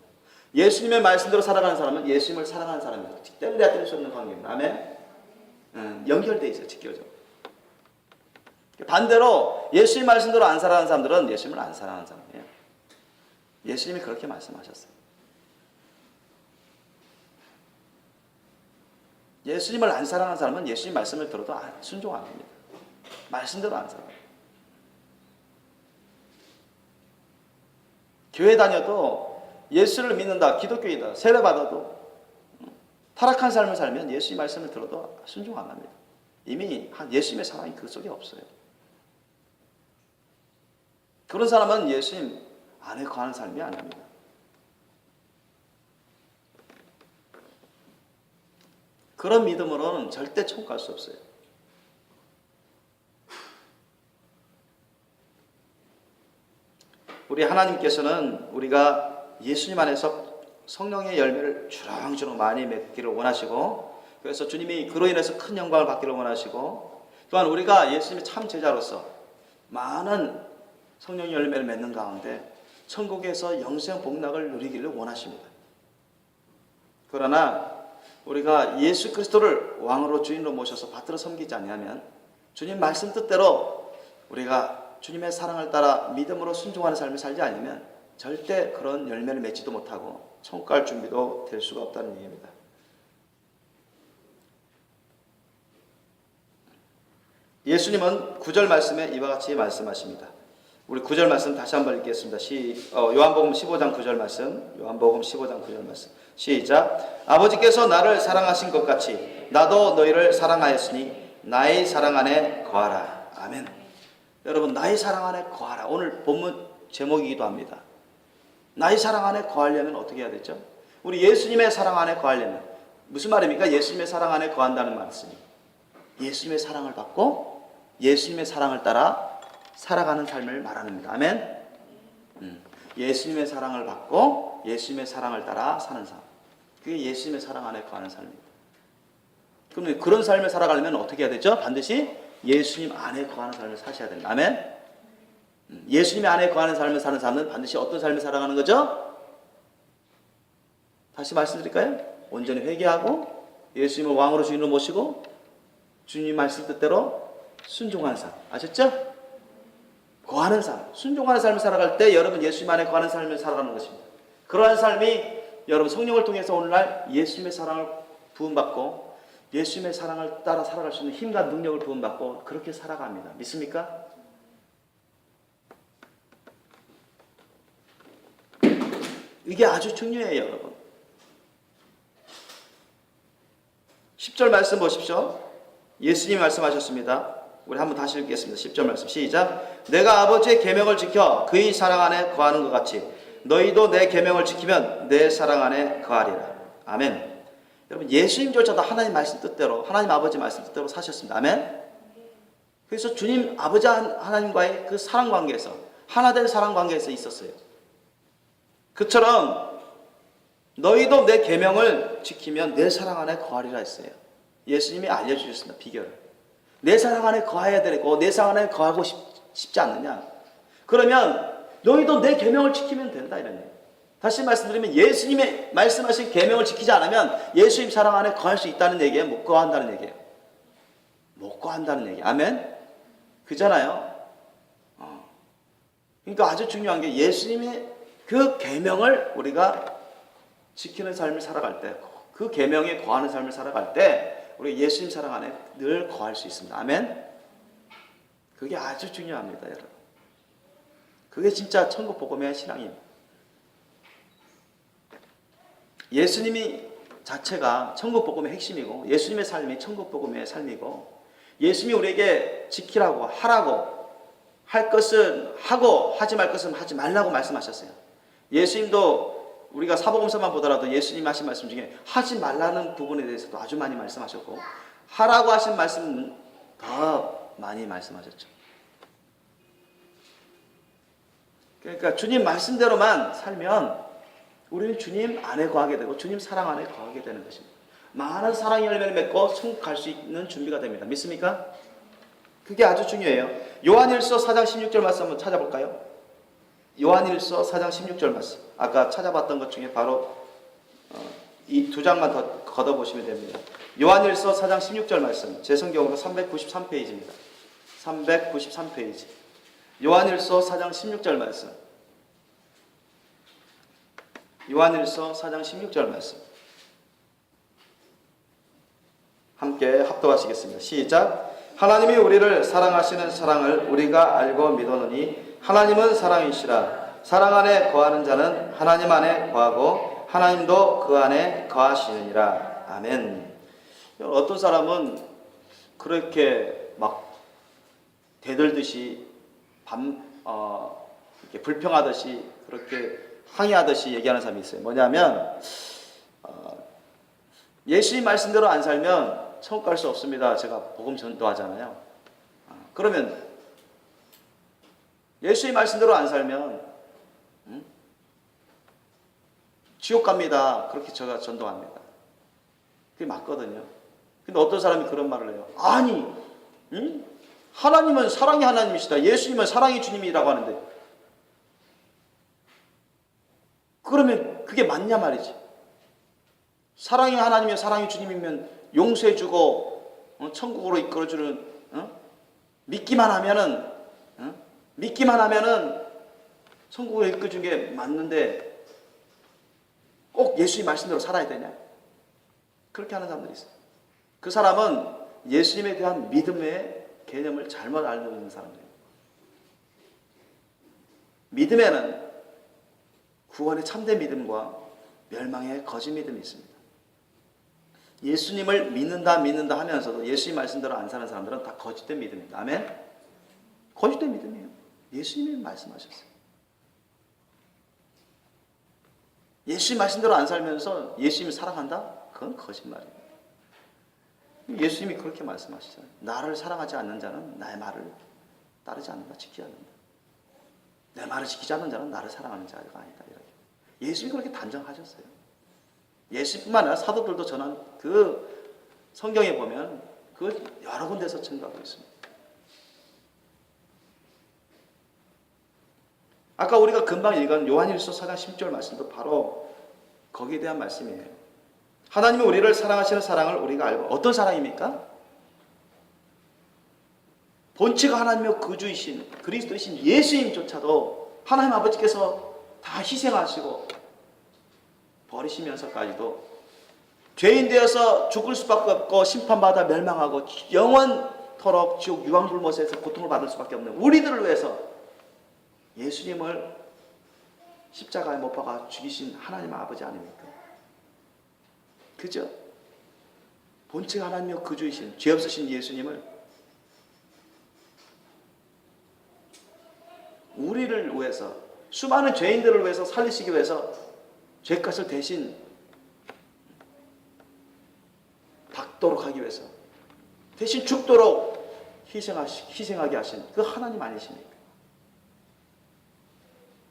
예수님의 말씀대로 살아가는 사람은 예수님을 사랑하는 사람입니다. 뗄래야 뗄 수 없는 관계입니다. 아멘. 연결되어 있어요. 직결적으로. 반대로 예수님 말씀대로 안 살아가는 사람들은 예수님을 안 사랑하는 사람이에요. 예수님이 그렇게 말씀하셨어요. 예수님을 안 사랑하는 사람은 예수님 말씀을 들어도 순종 안 합니다. 말씀대로 안 살아요. 교회 다녀도 예수를 믿는다, 기독교이다, 세례받아도 타락한 삶을 살면 예수님 말씀을 들어도 순종 안 합니다. 이미 예수님의 사랑이 그 속에 없어요. 그런 사람은 예수님 안에 거하는 삶이 아닙니다. 그런 믿음으로는 절대 천국 갈 수 없어요. 우리 하나님께서는 우리가 예수님 안에서 성령의 열매를 주렁주렁 많이 맺기를 원하시고, 그래서 주님이 그로 인해서 큰 영광을 받기를 원하시고, 또한 우리가 예수님의 참 제자로서 많은 성령의 열매를 맺는 가운데 천국에서 영생 복락을 누리기를 원하십니다. 그러나 우리가 예수 그리스도를 왕으로 주인으로 모셔서 받들어 섬기지 않으면, 주님 말씀 뜻대로 우리가 주님의 사랑을 따라 믿음으로 순종하는 삶을 살지 않으면 절대 그런 열매를 맺지도 못하고 천국 갈 준비도 될 수가 없다는 얘기입니다. 예수님은 9절 말씀에 이와 같이 말씀하십니다. 우리 9절 말씀 다시 한번 읽겠습니다. 요한복음 15장 9절 말씀. 요한복음 15장 9절 말씀. 시작. 아버지께서 나를 사랑하신 것 같이 나도 너희를 사랑하였으니 나의 사랑 안에 거하라. 아멘. 여러분, 나의 사랑 안에 거하라. 오늘 본문 제목이기도 합니다. 나의 사랑 안에 거하려면 어떻게 해야 되죠? 우리 예수님의 사랑 안에 거하려면 무슨 말입니까? 예수님의 사랑 안에 거한다는 말씀이 예수님의 사랑을 받고 예수님의 사랑을 따라 살아가는 삶을 말하는 겁니다. 아멘. 예수님의 사랑을 받고 예수님의 사랑을 따라 사는 삶. 그게 예수님의 사랑 안에 거하는 삶입니다. 그럼 그런 삶을 살아가려면 어떻게 해야 되죠? 반드시 예수님 안에 거하는 삶을 사셔야 됩니다. 아멘. 예수님 안에 거하는 삶을 사는 사람은 반드시 어떤 삶을 살아가는 거죠? 다시 말씀드릴까요? 온전히 회개하고 예수님을 왕으로 주인으로 모시고 주님 말씀 뜻대로 순종하는 삶. 아셨죠? 거하는 삶. 순종하는 삶을 살아갈 때 여러분 예수님 안에 거하는 삶을 살아가는 것입니다. 그러한 삶이 여러분 성령을 통해서 오늘날 예수님의 사랑을 부음받고 예수님의 사랑을 따라 살아갈 수 있는 힘과 능력을 부음받고 그렇게 살아갑니다. 믿습니까? 이게 아주 중요해요, 여러분. 10절 말씀 보십시오. 예수님이 말씀하셨습니다. 우리 한번 다시 읽겠습니다. 10절 말씀 시작. 내가 아버지의 계명을 지켜 그의 사랑 안에 거하는 것 같이 너희도 내 계명을 지키면 내 사랑 안에 거하리라. 아멘. 여러분, 예수님조차도 하나님 말씀 뜻대로 하나님 아버지 말씀 뜻대로 사셨습니다. 아멘. 그래서 주님 아버지 하나님과의 그 사랑 관계에서 하나된 사랑 관계에서 있었어요. 그처럼 너희도 내 계명을 지키면 내 사랑 안에 거하리라 했어요. 예수님이 알려주셨습니다. 비결을. 내 사랑 안에 거해야 되고 내 사랑 안에 거하고 싶지 않느냐? 그러면 너희도 내 계명을 지키면 된다 이런 얘기예요. 다시 말씀드리면 예수님의 말씀하신 계명을 지키지 않으면 예수님 사랑 안에 거할 수 있다는 얘기예요? 못 거한다는 얘기예요? 못 거한다는 얘기. 아멘? 그잖아요. 그러니까 아주 중요한 게 예수님의 그 계명을 우리가 지키는 삶을 살아갈 때, 그 계명에 거하는 삶을 살아갈 때 우리 예수님 사랑 안에 늘 거할 수 있습니다. 아멘? 그게 아주 중요합니다, 여러분. 그게 진짜 천국 복음의 신앙입니다. 예수님이 자체가 천국 복음의 핵심이고 예수님의 삶이 천국 복음의 삶이고 예수님이 우리에게 지키라고 하라고 할 것은 하고 하지 말 것은 하지 말라고 말씀하셨어요. 예수님도 우리가 사복음서만 보더라도 예수님 하신 말씀 중에 하지 말라는 부분에 대해서도 아주 많이 말씀하셨고 하라고 하신 말씀은 더 많이 말씀하셨죠. 그러니까 주님 말씀대로만 살면 우리는 주님 안에 거하게 되고 주님 사랑 안에 거하게 되는 것입니다. 많은 사랑의 열매를 맺고 천국 갈 수 있는 준비가 됩니다. 믿습니까? 그게 아주 중요해요. 요한일서 4장 16절 말씀 한번 찾아볼까요? 요한일서 4장 16절 말씀. 아까 찾아봤던 것 중에 바로 이 두 장만 더 걷어보시면 됩니다. 요한일서 4장 16절 말씀. 제 성경으로 393페이지입니다. 393페이지. 요한일서 4장 16절 말씀. 요한일서 4장 16절 말씀. 함께 합독하시겠습니다. 시작. 하나님이 우리를 사랑하시는 사랑을 우리가 알고 믿었느니 하나님은 사랑이시라. 사랑 안에 거하는 자는 하나님 안에 거하고 하나님도 그 안에 거하시느니라. 아멘. 어떤 사람은 그렇게 막 대들듯이 이렇게 불평하듯이 그렇게 항의하듯이 얘기하는 사람이 있어요. 뭐냐면 예수님 말씀대로 안 살면 천국 갈 수 없습니다. 제가 복음 전도하잖아요. 그러면 예수님 말씀대로 안 살면 지옥 갑니다. 그렇게 제가 전도합니다. 그게 맞거든요. 근데 어떤 사람이 그런 말을 해요. 아니, 하나님은 사랑이 하나님이시다. 예수님은 사랑이 주님이라고 하는데 그러면 그게 맞냐 말이지. 사랑이 하나님이면 사랑이 주님이면 용서해주고 천국으로 이끌어주는 믿기만 하면은 천국으로 이끌어주는 게 맞는데 꼭 예수님 말씀대로 살아야 되냐? 그렇게 하는 사람들이 있어요. 그 사람은 예수님에 대한 믿음의 개념을 잘못 알고 있는 사람들이에요. 믿음에는 구원의 참된 믿음과 멸망의 거짓 믿음이 있습니다. 예수님을 믿는다 하면서도 예수님 말씀대로 안 사는 사람들은 다 거짓된 믿음입니다. 아멘? 거짓된 믿음이에요. 예수님이 말씀하셨어요. 예수님 말씀대로 안 살면서 예수님을 사랑한다? 그건 거짓말이에요. 예수님이 그렇게 말씀하시잖아요. 나를 사랑하지 않는 자는 나의 말을 따르지 않는다, 지키지 않는다. 내 말을 지키지 않는 자는 나를 사랑하는 자가 아니다. 이렇게. 예수님이 그렇게 단정하셨어요. 예수님뿐만 아니라 사도들도 전한 그 성경에 보면 그 여러 군데서 증거하고 있습니다. 아까 우리가 금방 읽은 요한일서 4장 10절 말씀도 바로 거기에 대한 말씀이에요. 하나님이 우리를 사랑하시는 사랑을 우리가 알고, 어떤 사랑입니까? 본체가 하나님이요 그주이신 그리스도이신 예수님조차도 하나님 아버지께서 다 희생하시고 버리시면서까지도 죄인 되어서 죽을 수밖에 없고 심판받아 멸망하고 영원토록 지옥 유황불못에서 고통을 받을 수밖에 없는 우리들을 위해서 예수님을 십자가에 못 박아 죽이신 하나님 아버지 아닙니까? 그죠? 본체가 하나님이요 그주이신 죄 없으신 예수님을 우리를 위해서, 수많은 죄인들을 위해서 살리시기 위해서 죄값을 대신 닦도록 하기 위해서, 대신 죽도록 희생하게 하신 그 하나님 아니십니까?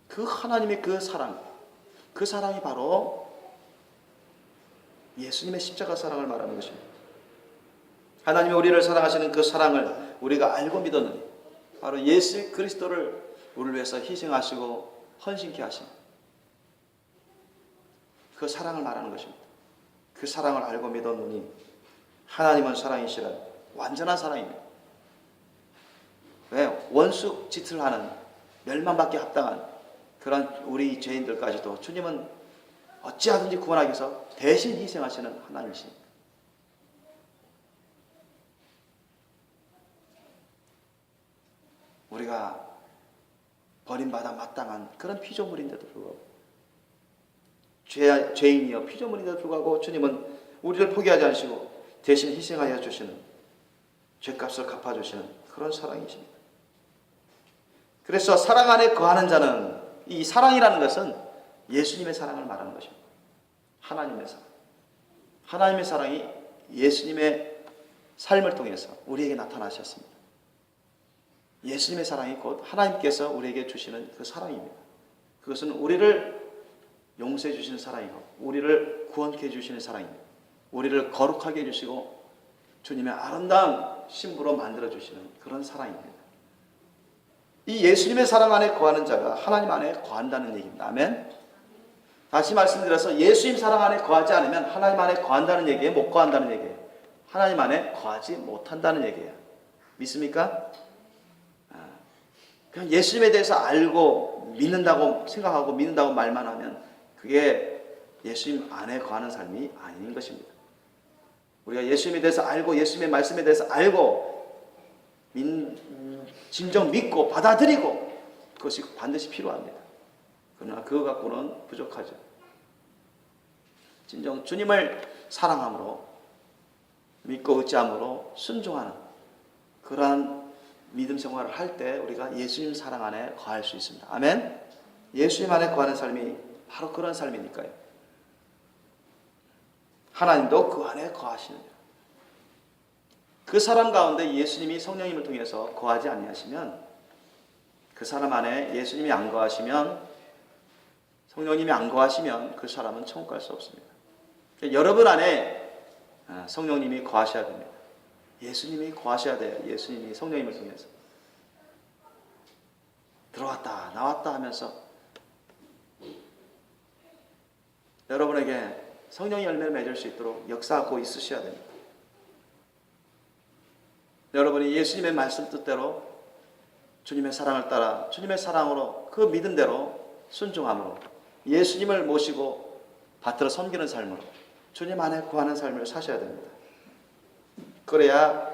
그 하나님의 그 사랑이 바로 예수님의 십자가 사랑을 말하는 것입니다. 하나님이 우리를 사랑하시는 그 사랑을 우리가 알고 믿었느니 바로 예수 그리스도를 우리를 위해서 희생하시고 헌신케 하신 그 사랑을 말하는 것입니다. 그 사랑을 알고 믿었느니 하나님은 사랑이시라. 완전한 사랑입니다. 왜? 원수 짓을 하는 멸망받게 합당한 그런 우리 죄인들까지도 주님은 어찌하든지 구원하기 위해서 대신 희생하시는 하나님이십니다. 우리가 버림받아 마땅한 그런 피조물인데도 불구하고, 죄인이여 피조물인데도 불구하고 주님은 우리를 포기하지 않으시고 대신 희생하여 주시는, 죄값을 갚아주시는 그런 사랑이십니다. 그래서 사랑 안에 거하는 자는, 이 사랑이라는 것은 예수님의 사랑을 말하는 것입니다. 하나님의 사랑. 하나님의 사랑이 예수님의 삶을 통해서 우리에게 나타나셨습니다. 예수님의 사랑이 곧 하나님께서 우리에게 주시는 그 사랑입니다. 그것은 우리를 용서해 주시는 사랑이고 우리를 구원케 해주시는 사랑입니다. 우리를 거룩하게 해주시고 주님의 아름다운 신부로 만들어주시는 그런 사랑입니다. 이 예수님의 사랑 안에 거하는 자가 하나님 안에 거한다는 얘기입니다. 아멘. 다시 말씀드려서 예수님 사랑 안에 거하지 않으면 하나님 안에 거한다는 얘기예요? 못 거한다는 얘기예요? 하나님 안에 거하지 못한다는 얘기예요. 믿습니까? 그냥 예수님에 대해서 알고 믿는다고 생각하고 믿는다고 말만 하면 그게 예수님 안에 거하는 삶이 아닌 것입니다. 우리가 예수님에 대해서 알고 예수님의 말씀에 대해서 알고 진정 믿고 받아들이고 그것이 반드시 필요합니다. 그러나 그거 갖고는 부족하죠. 진정 주님을 사랑함으로 믿고 의지함으로 순종하는 그러한 믿음 생활을 할 때 우리가 예수님 사랑 안에 거할 수 있습니다. 아멘. 예수님 안에 거하는 삶이 바로 그런 삶이니까요. 하나님도 그 안에 거하시느냐. 그 사람 가운데 예수님이 성령님을 통해서 거하지 아니하시면, 그 사람 안에 예수님이 안 거하시면, 성령님이 안 거하시면 그 사람은 천국 갈 수 없습니다. 여러분 안에 성령님이 거하셔야 됩니다. 예수님이 거하셔야 돼요. 예수님이 성령님을 통해서 들어왔다 나왔다 하면서 여러분에게 성령의 열매를 맺을 수 있도록 역사하고 있으셔야 됩니다. 여러분이 예수님의 말씀 뜻대로 주님의 사랑을 따라 주님의 사랑으로 그 믿음대로 순종함으로 예수님을 모시고 받들어 섬기는 삶으로 주님 안에 거하는 삶을 사셔야 됩니다. 그래야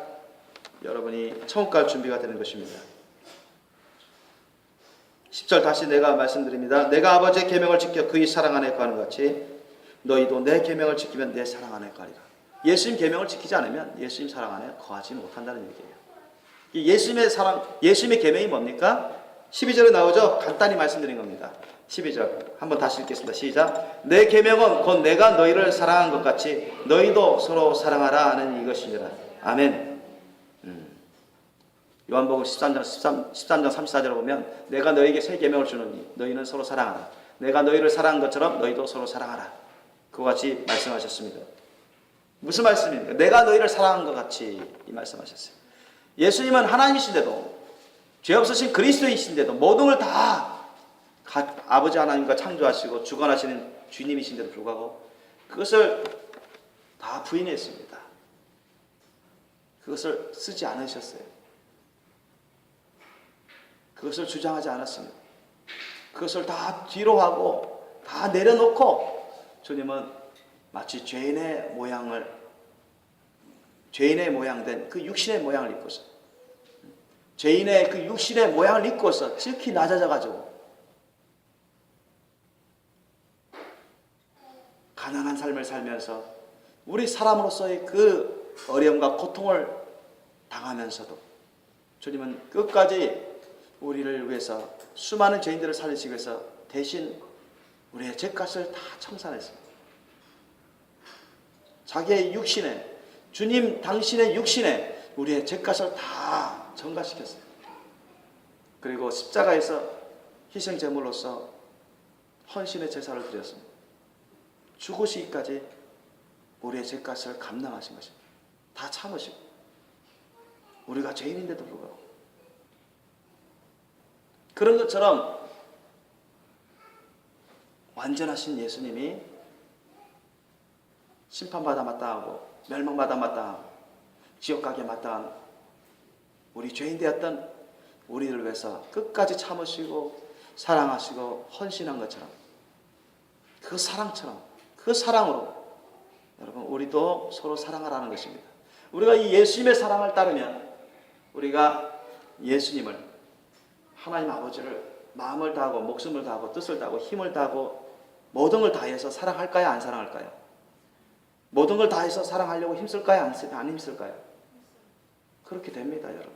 여러분이 천국 갈 준비가 되는 것입니다. 10절 다시 내가 말씀드립니다. 내가 아버지의 계명을 지켜 그의 사랑 안에 거하는 것 같이 너희도 내 계명을 지키면 내 사랑 안에 거하리라. 예수님 계명을 지키지 않으면 예수님 사랑 안에 거하지 못한다는 얘기예요. 예수님의 사랑, 예수님의 계명이 뭡니까? 12절에 나오죠? 간단히 말씀드린 겁니다. 12절 한번 다시 읽겠습니다. 시작. 내 계명은 곧 내가 너희를 사랑한 것 같이 너희도 서로 사랑하라 하는 이것이니라. 아멘. 요한복음 13장 34절에 보면 내가 너희에게 새 계명을 주노니 너희는 서로 사랑하라. 내가 너희를 사랑한 것처럼 너희도 서로 사랑하라. 그와 같이 말씀하셨습니다. 무슨 말씀입니까? 내가 너희를 사랑한 것 같이 이 말씀하셨어요. 예수님은 하나님이신데도 죄 없으신 그리스도이신데도 모든 걸 다 아버지 하나님과 창조하시고 주관하시는 주님이신데도 불구하고 그것을 다 부인했습니다. 그것을 쓰지 않으셨어요. 그것을 주장하지 않았습니다. 그것을 다 뒤로 하고 다 내려놓고 주님은 마치 죄인의 모양된 그 육신의 모양을 입고서 죄인의 그 육신의 모양을 입고서 지극히 낮아져가지고 가난한 삶을 살면서 우리 사람으로서의 그 어려움과 고통을 당하면서도 주님은 끝까지 우리를 위해서 수많은 죄인들을 살리시기 위해서 대신 우리의 죄값을 다 청산했습니다. 자기의 육신에 주님 당신의 육신에 우리의 죄값을 다 전가시켰어요. 그리고 십자가에서 희생제물로서 헌신의 제사를 드렸습니다. 죽으시기까지 우리의 죄값을 감당하신 것입니다. 다 참으시고 우리가 죄인인데도 불구하고 그런 것처럼 완전하신 예수님이 심판받아 마땅하고 멸망받아 마땅하고 지옥가게 마땅한 우리 죄인 되었던 우리를 위해서 끝까지 참으시고 사랑하시고 헌신한 것처럼 그 사랑처럼 그 사랑으로 여러분 우리도 서로 사랑하라는 것입니다. 우리가 이 예수님의 사랑을 따르면 우리가 예수님을 하나님 아버지를 마음을 다하고 목숨을 다하고 뜻을 다하고 힘을 다하고 모든 걸 다해서 사랑할까요? 안 사랑할까요? 모든 걸 다해서 사랑하려고 힘쓸까요? 안 힘쓸까요? 그렇게 됩니다, 여러분.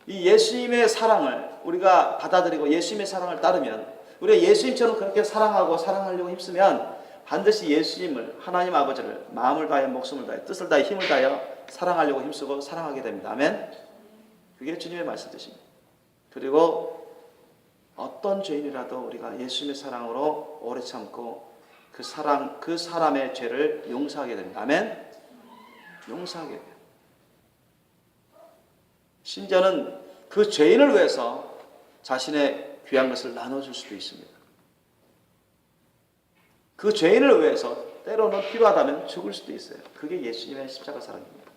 이 예수님의 사랑을 우리가 받아들이고 예수님의 사랑을 따르면 우리가 예수님처럼 그렇게 사랑하고 사랑하려고 힘쓰면 반드시 예수님을 하나님 아버지를 마음을 다해 목숨을 다해 뜻을 다해 힘을 다하여 사랑하려고 힘쓰고 사랑하게 됩니다. 아멘. 그게 주님의 말씀 뜻입니다. 그리고 어떤 죄인이라도 우리가 예수님의 사랑으로 오래 참고 그 사람의 죄를 용서하게 됩니다. 아멘. 용서하게 돼요. 심지어는 그 죄인을 위해서 자신의 귀한 것을 나눠줄 수도 있습니다. 그 죄인을 위해서 때로는 필요하다면 죽을 수도 있어요. 그게 예수님의 십자가 사랑입니다.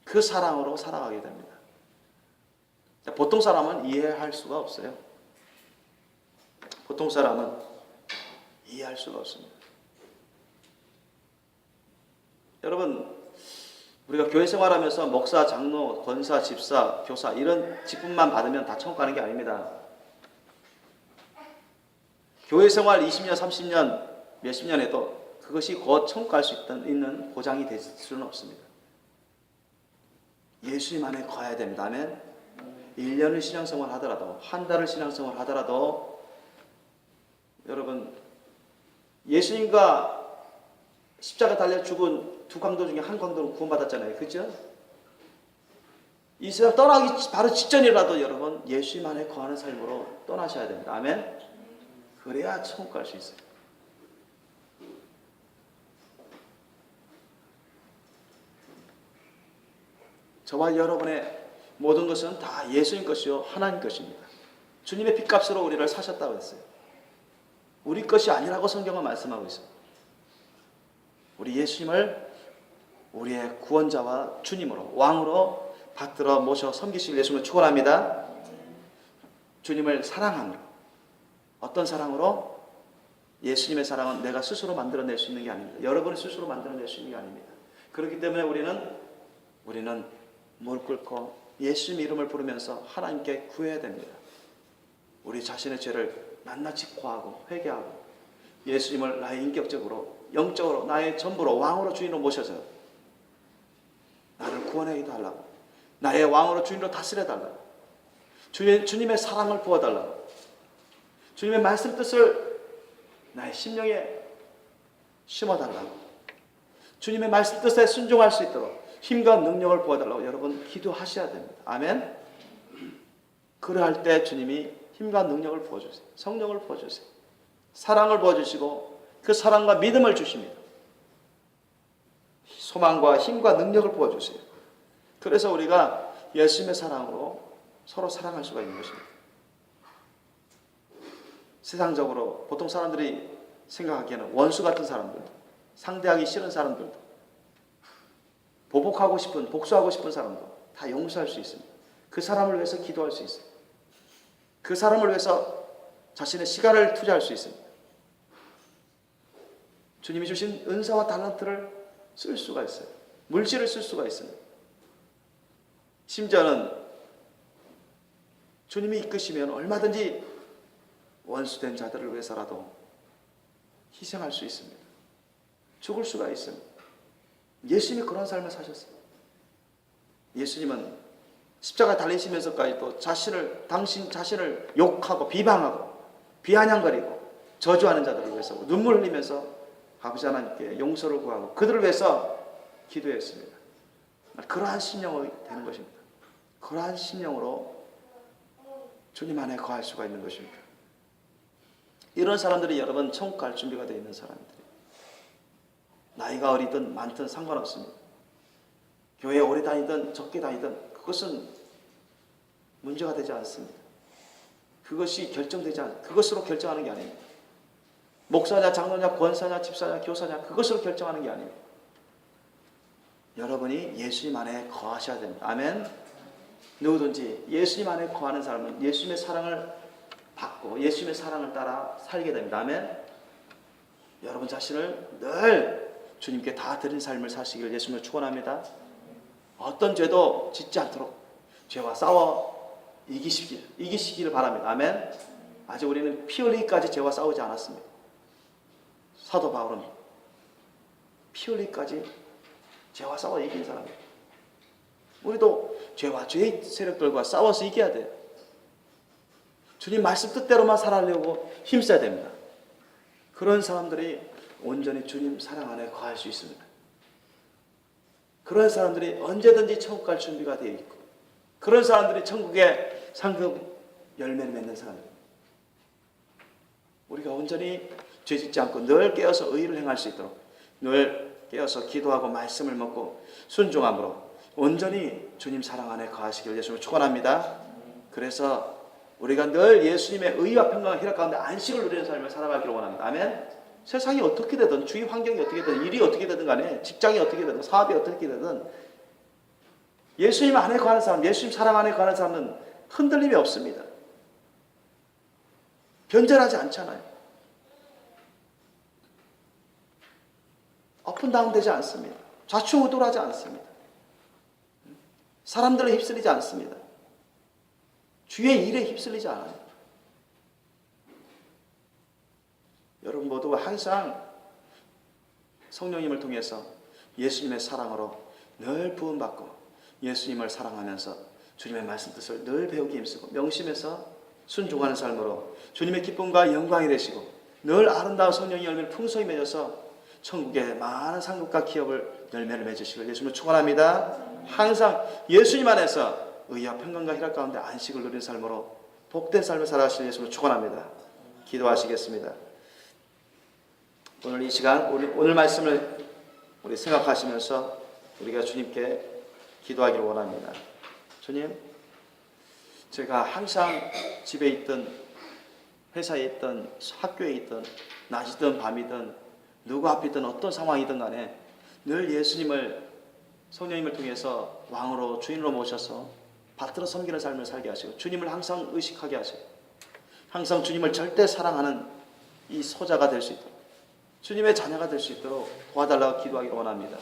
그 사랑으로 살아가게 됩니다. 보통 사람은 이해할 수가 없어요. 보통 사람은 이해할 수가 없습니다. 여러분, 우리가 교회 생활하면서 목사, 장로, 권사, 집사, 교사 이런 직분만 받으면 다 천국 가는 게 아닙니다. 교회 생활 20년, 30년, 몇십 년 해도 그것이 곧 천국 갈 수 있는 보장이 될 수는 없습니다. 예수님 안에 거해야 됩니다. 아멘. 1년을 신앙생활 하더라도 한 달을 신앙생활 하더라도 여러분 예수님과 십자가 달려 죽은 두 강도 중에 한 강도는 구원받았잖아요. 그죠? 이 세상 떠나기 바로 직전이라도 여러분 예수님 안에 거하는 삶으로 떠나셔야 됩니다. 아멘. 그래야 천국 갈 수 있어요. 저와 여러분의 모든 것은 다 예수님 것이요 하나님 것입니다. 주님의 핏값으로 우리를 사셨다고 했어요. 우리 것이 아니라고 성경은 말씀하고 있어요. 우리 예수님을 우리의 구원자와 주님으로 왕으로 받들어 모셔 섬기실 예수님을 축원합니다. 주님을 사랑함으로 어떤 사랑으로? 예수님의 사랑은 내가 스스로 만들어낼 수 있는 게 아닙니다. 여러분이 스스로 만들어낼 수 있는 게 아닙니다. 그렇기 때문에 우리는 무릎 꿇고 예수님 이름을 부르면서 하나님께 구해야 됩니다. 우리 자신의 죄를 낱낱이 고하고 회개하고 예수님을 나의 인격적으로 영적으로 나의 전부로 왕으로 주인으로 모셔서 나를 구원해 달라고, 나의 왕으로 주인으로 다스려 달라고, 주님의 사랑을 부어달라고, 주님의 말씀 뜻을 나의 심령에 심어달라고, 주님의 말씀 뜻에 순종할 수 있도록 힘과 능력을 부어달라고 여러분 기도하셔야 됩니다. 아멘. 그러할 때 주님이 힘과 능력을 부어주세요. 성령을 부어주세요. 사랑을 부어주시고 그 사랑과 믿음을 주십니다. 소망과 힘과 능력을 부어주세요. 그래서 우리가 예수님의 사랑으로 서로 사랑할 수가 있는 것입니다. 세상적으로 보통 사람들이 생각하기에는 원수 같은 사람들도, 상대하기 싫은 사람들도, 보복하고 싶은, 복수하고 싶은 사람도 다 용서할 수 있습니다. 그 사람을 위해서 기도할 수 있어요. 그 사람을 위해서 자신의 시간을 투자할 수 있습니다. 주님이 주신 은사와 달란트를 쓸 수가 있어요. 물질을 쓸 수가 있습니다. 심지어는 주님이 이끄시면 얼마든지 원수된 자들을 위해서라도 희생할 수 있습니다. 죽을 수가 있습니다. 예수님이 그런 삶을 사셨어요. 예수님은 십자가에 달리시면서까지도 당신 자신을 욕하고 비방하고 비아냥거리고 저주하는 자들을 위해서 눈물 흘리면서 아버지 하나님께 용서를 구하고 그들을 위해서 기도했습니다. 그러한 심령이 되는 것입니다. 그러한 심령으로 주님 안에 거할 수가 있는 것입니다. 이런 사람들이 여러분 천국 갈 준비가 되어 있는 사람들이에요. 나이가 어리든 많든 상관없습니다. 교회에 오래 다니든 적게 다니든 그것은 문제가 되지 않습니다. 그것이 그것으로 결정하는 게 아닙니다. 목사냐, 장로냐, 권사냐, 집사냐, 교사냐 그것으로 결정하는 게 아닙니다. 여러분이 예수님 안에 거하셔야 됩니다. 아멘. 누구든지 예수님 안에 거하는 사람은 예수님의 사랑을 받고 예수님의 사랑을 따라 살게 됩니다. 아멘. 여러분 자신을 늘 주님께 다 드린 삶을 사시기를 예수님을 축원합니다. 어떤 죄도 짓지 않도록 죄와 싸워 이기시기를 바랍니다. 아멘. 아직 우리는 피 흘리기까지 죄와 싸우지 않았습니다. 사도 바울은 피 흘리기까지 죄와 싸워 이긴 사람입니다. 우리도 죄와 죄의 세력들과 싸워서 이겨야 돼요. 주님 말씀 뜻대로만 살아가려고 힘써야 됩니다. 그런 사람들이 온전히 주님 사랑 안에 거할 수 있습니다. 그런 사람들이 언제든지 천국 갈 준비가 되어 있고 그런 사람들이 천국의 상급 열매를 맺는 사람입니다. 우리가 온전히 죄짓지 않고 늘 깨어서 의를 행할 수 있도록 늘 깨어서 기도하고 말씀을 먹고 순종함으로 온전히 주님 사랑 안에 거하시기를 예수님을 축원합니다. 그래서 우리가 늘 예수님의 의와 평강과 희락 가운데 안식을 누리는 삶을 살아가기를 원합니다. 아멘. 세상이 어떻게 되든 주위 환경이 어떻게 되든 일이 어떻게 되든 간에 직장이 어떻게 되든 사업이 어떻게 되든 예수님 안에 거하는 사람, 예수님 사랑 안에 거하는 사람은 흔들림이 없습니다. 변절하지 않잖아요. 업앤다운되지 않습니다. 좌충우돌하지 않습니다. 사람들에 휩쓸리지 않습니다. 주의 일에 휩쓸리지 않아요. 여러분 모두가 항상 성령님을 통해서 예수님의 사랑으로 늘 부음받고 예수님을 사랑하면서 주님의 말씀 뜻을 늘 배우기 힘쓰고 명심해서 순종하는 삶으로 주님의 기쁨과 영광이 되시고 늘 아름다운 성령의 열매를 풍성히 맺어서 천국의 많은 상급과 기업을 열매를 맺으시길 예수님을 축원합니다. 항상 예수님 안에서 의와 평강과 희락 가운데 안식을 누리는 삶으로 복된 삶을 살아가시는 예수님을 축원합니다. 기도하시겠습니다. 오늘 이 시간 오늘 말씀을 우리 생각하시면서 우리가 주님께 기도하기를 원합니다. 주님, 제가 항상 집에 있든 회사에 있든 학교에 있든 낮이든 밤이든 누구 앞이든 어떤 상황이든 간에 늘 예수님을 성령님을 통해서 왕으로 주인으로 모셔서 받들어 섬기는 삶을 살게 하시고 주님을 항상 의식하게 하시고 항상 주님을 절대 사랑하는 이 소자가 될 수 있도록, 주님의 자녀가 될 수 있도록 도와달라고 기도하기를 원합니다.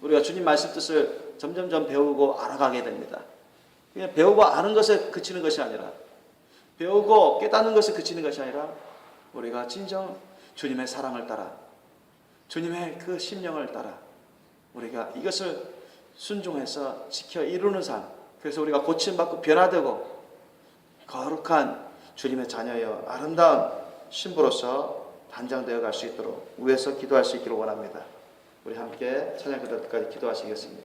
우리가 주님 말씀 뜻을 점점점 배우고 알아가게 됩니다. 그냥 배우고 아는 것에 그치는 것이 아니라, 배우고 깨닫는 것에 그치는 것이 아니라, 우리가 진정 주님의 사랑을 따라, 주님의 그 심령을 따라 우리가 이것을 순종해서 지켜 이루는 삶, 그래서 우리가 고침받고 변화되고 거룩한 주님의 자녀여 아름다운 신부로서 단장되어 갈 수 있도록 위에서 기도할 수 있기를 원합니다. 우리 함께 찬양 끝까지 기도하시겠습니다.